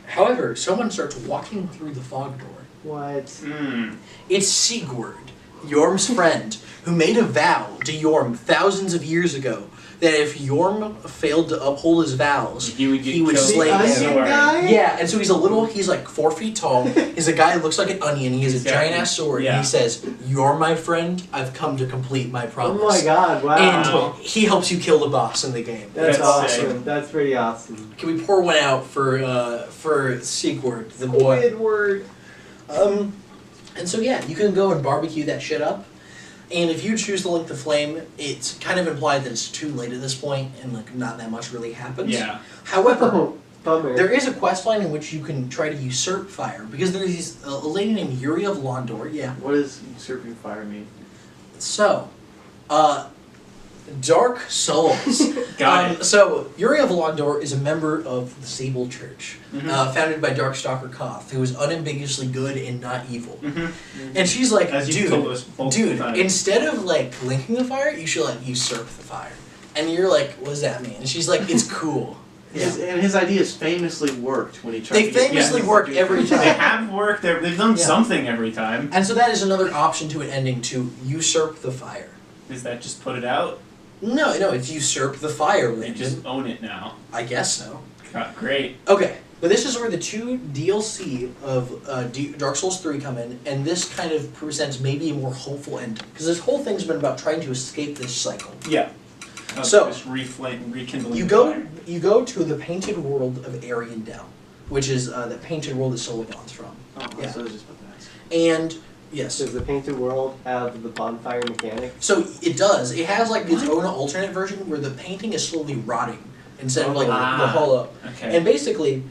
E: However, someone starts walking through the fog door.
B: What?
C: Mm.
E: It's Sigurd, Yorm's friend, who made a vow to Yorm thousands of years ago that if Yorm failed to uphold his vows,
C: He would get
E: He would
C: killed
E: slay
C: with a
B: The
E: him.
B: onion
C: sword.
B: guy?
E: yeah, and so he's like 4 feet tall. He's a guy who looks like an onion. He has a
C: Exactly.
E: giant ass sword.
C: Yeah.
E: And he says, "You're my friend. I've come to complete my
B: Oh
E: promise."
B: my god, wow.
E: And he helps you kill the boss in the game.
B: That's
C: That's
B: awesome.
C: sick.
B: That's pretty awesome.
E: Can we pour one out for Sigurd, the boy?
B: Squidward.
E: And so yeah, you can go and barbecue that shit up. And if you choose to link the flame, it's kind of implied that it's too late at this point, and like not that much really happens.
C: Yeah.
E: However,
B: Oh, bummer.
E: there is a quest line in which you can try to usurp fire because there's a lady named Yuri of Londor. Yeah.
D: What does usurping fire mean?
E: So, Dark Souls.
C: Got it.
E: So, Uri of Londor is a member of the Sable Church,
C: Mhm.
E: founded by Darkstalker Koth, who is unambiguously good and not evil.
C: Mhm.
E: And she's like,
C: As you told us multiple
E: dude,
C: times.
E: instead of like linking the fire, you should like usurp the fire. And you're like, what does that mean? And she's like, it's cool.
D: And his ideas famously worked when he tried
E: They
D: to get
E: famously
D: people
E: work
D: to do
E: every
D: things.
E: time.
C: They have worked. They've done
E: Yeah.
C: something every time.
E: And so that is another option to an ending, to usurp the fire.
C: Is that just put it out?
E: No, it's usurp the fire,
C: They
E: Landon.
C: just own it now.
E: I guess so.
C: Great.
E: Okay, but this is where the 2 DLC of Dark Souls 3 come in, and this kind of presents maybe a more hopeful ending. Because this whole thing's been about trying to escape this cycle.
C: Yeah.
E: So,
C: just rekindling.
E: You
C: the
E: go
C: fire.
E: you go to the painted world of Ariandel, which is the painted world that Solomon's from.
D: Oh,
E: Yeah.
D: so I was just about to ask.
E: And, yes.
B: Does the painted world have the bonfire mechanic?
E: So it does. It has like its own alternate version where the painting is slowly rotting instead of like the hollow.
C: Okay.
E: And basically,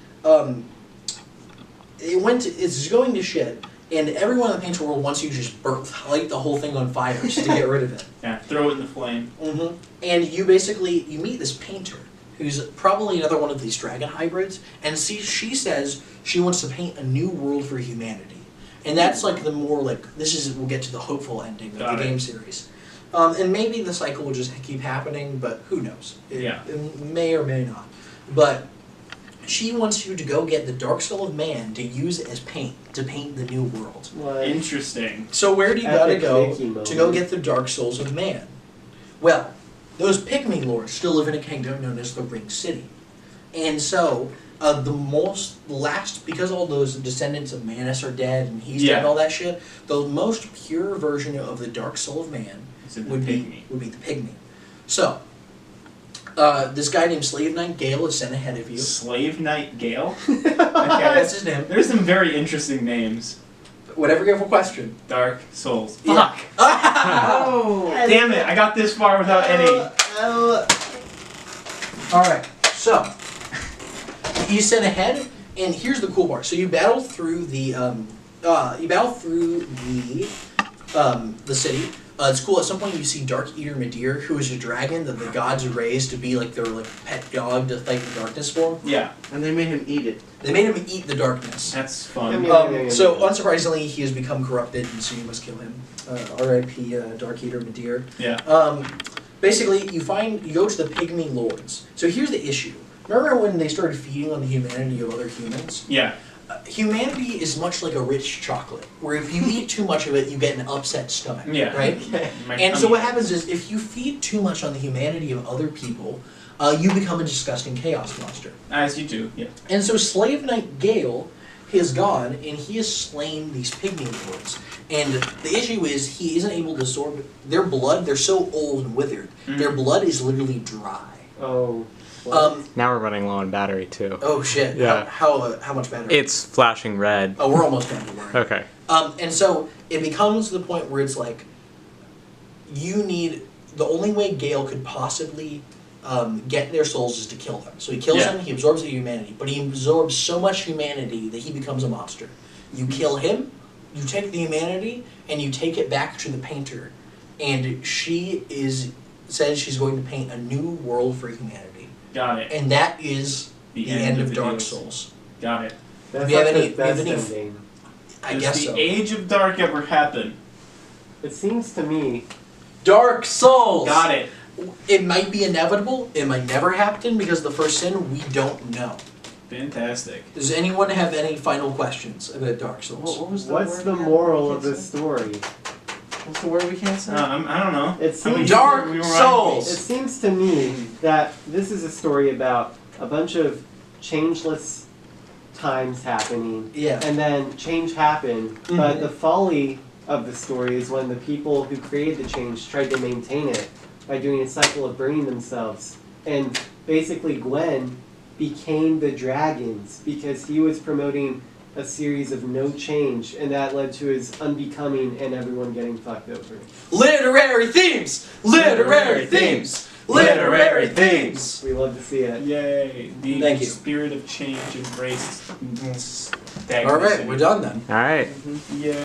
E: it's going to shit, and everyone in the painted world wants you to just light the whole thing on fire just to get rid of it.
C: Yeah. Throw it in the flame.
E: Mm-hmm. And you meet this painter who's probably another one of these dragon hybrids, and she says she wants to paint a new world for humanity. And that's like the more like, we'll get to the hopeful ending of
C: Got
E: the
C: it.
E: game series. And maybe the cycle will just keep happening, but who knows? It may or may not. But she wants you to go get the Dark Soul of Man to use it as paint, to paint the new world.
B: What?
C: Interesting.
E: So where do you gotta
B: Epic
E: go
B: Mickey
E: to
B: moment.
E: go get the Dark Souls of Man? Well, those pygmy lords still live in a kingdom known as the Ring City. And so, because all those descendants of Manus are dead and he's dead
C: Yeah.
E: and all that shit, the most pure version of the Dark Soul of Man
C: It's in the
E: would
C: pygmy.
E: be the pygmy. So, this guy named Slave Knight Gale is sent ahead of you.
C: Slave Knight Gale.
E: That's his name.
C: There's some very interesting names.
E: Whatever you have a question.
C: Dark Souls.
E: Yeah.
C: Fuck.
D: Oh!
C: Damn it! I got this far without any.
E: Alright, so you sent ahead, and here's the cool part. So you battle through the city. It's cool. At some point, you see Dark Eater Midir, who is a dragon that the gods raised to be like their pet dog to fight the darkness for them.
C: Yeah,
D: And they made him eat it.
E: They made him eat the darkness.
C: that's fun.
E: So unsurprisingly, he has become corrupted, and so you must kill him. R.I.P. Dark Eater Midir.
C: Yeah.
E: Basically, you go to the Pygmy Lords. So here's the issue. Remember when they started feeding on the humanity of other humans?
C: Yeah.
E: Humanity is much like a rich chocolate, where if you eat too much of it, you get an upset stomach.
C: Yeah.
E: Right?
C: My
E: And so
C: tummy
E: what
C: hurts.
E: happens is, if you feed too much on the humanity of other people, you become a disgusting chaos monster.
C: As you do. Yeah.
E: And so Slave Knight Gale has gone, and he has slain these Pygmy Lords. And the issue is, he isn't able to absorb their blood. They're so old and withered.
C: Mhm.
E: Their blood is literally dry.
B: Oh. what?
F: Now we're running low on battery too.
E: Oh shit.
F: Yeah.
E: How much better?
F: It's flashing red.
E: Oh, we're almost done. Don't worry.
F: Okay.
E: And so it becomes to the point where it's like, the only way Gale could possibly get their souls is to kill them. So he kills
C: Yeah.
E: them, he absorbs their humanity, but he absorbs so much humanity that he becomes a monster. You kill him, you take the humanity, and you take it back to the painter, and she says she's going to paint a new world for humanity.
C: Got it.
E: And that is the end of
C: the
E: Dark
C: DLC.
E: Souls.
C: Got it.
B: That's
E: we have
B: like
E: any-
B: the
E: we have
B: best
E: any-
B: ending.
E: I
C: Does
E: guess
C: the
E: so.
C: Age of Dark ever happen?
B: It seems to me.
E: Dark Souls!
C: Got it.
E: It might be inevitable, it might never happen, because the first sin, we don't know.
C: Fantastic.
E: Does anyone have any final questions about Dark Souls?
D: What was the
B: What's
D: word
B: the
D: we had?
B: moral
D: We
B: of
D: can't
B: this
D: say?
B: story?
D: What's the word we can't say?
C: I don't know.
B: It
C: How many
B: seems-
E: Dark
C: we were
E: Souls!
B: It seems to me that this is a story about a bunch of changeless times happening,
E: Yeah.
B: and then change happened, but
E: Mhm.
B: the folly of the story is when the people who created the change tried to maintain it by doing a cycle of burning themselves. And basically Gwen became the dragons because he was promoting a series of no change, and that led to his unbecoming and everyone getting fucked over.
E: Literary themes! Literary themes! Literary themes!
B: We love to see it.
C: Yay. The
E: Thank you.
C: spirit of change embraced.
E: Alright, we're done then.
F: All right.
C: Yeah.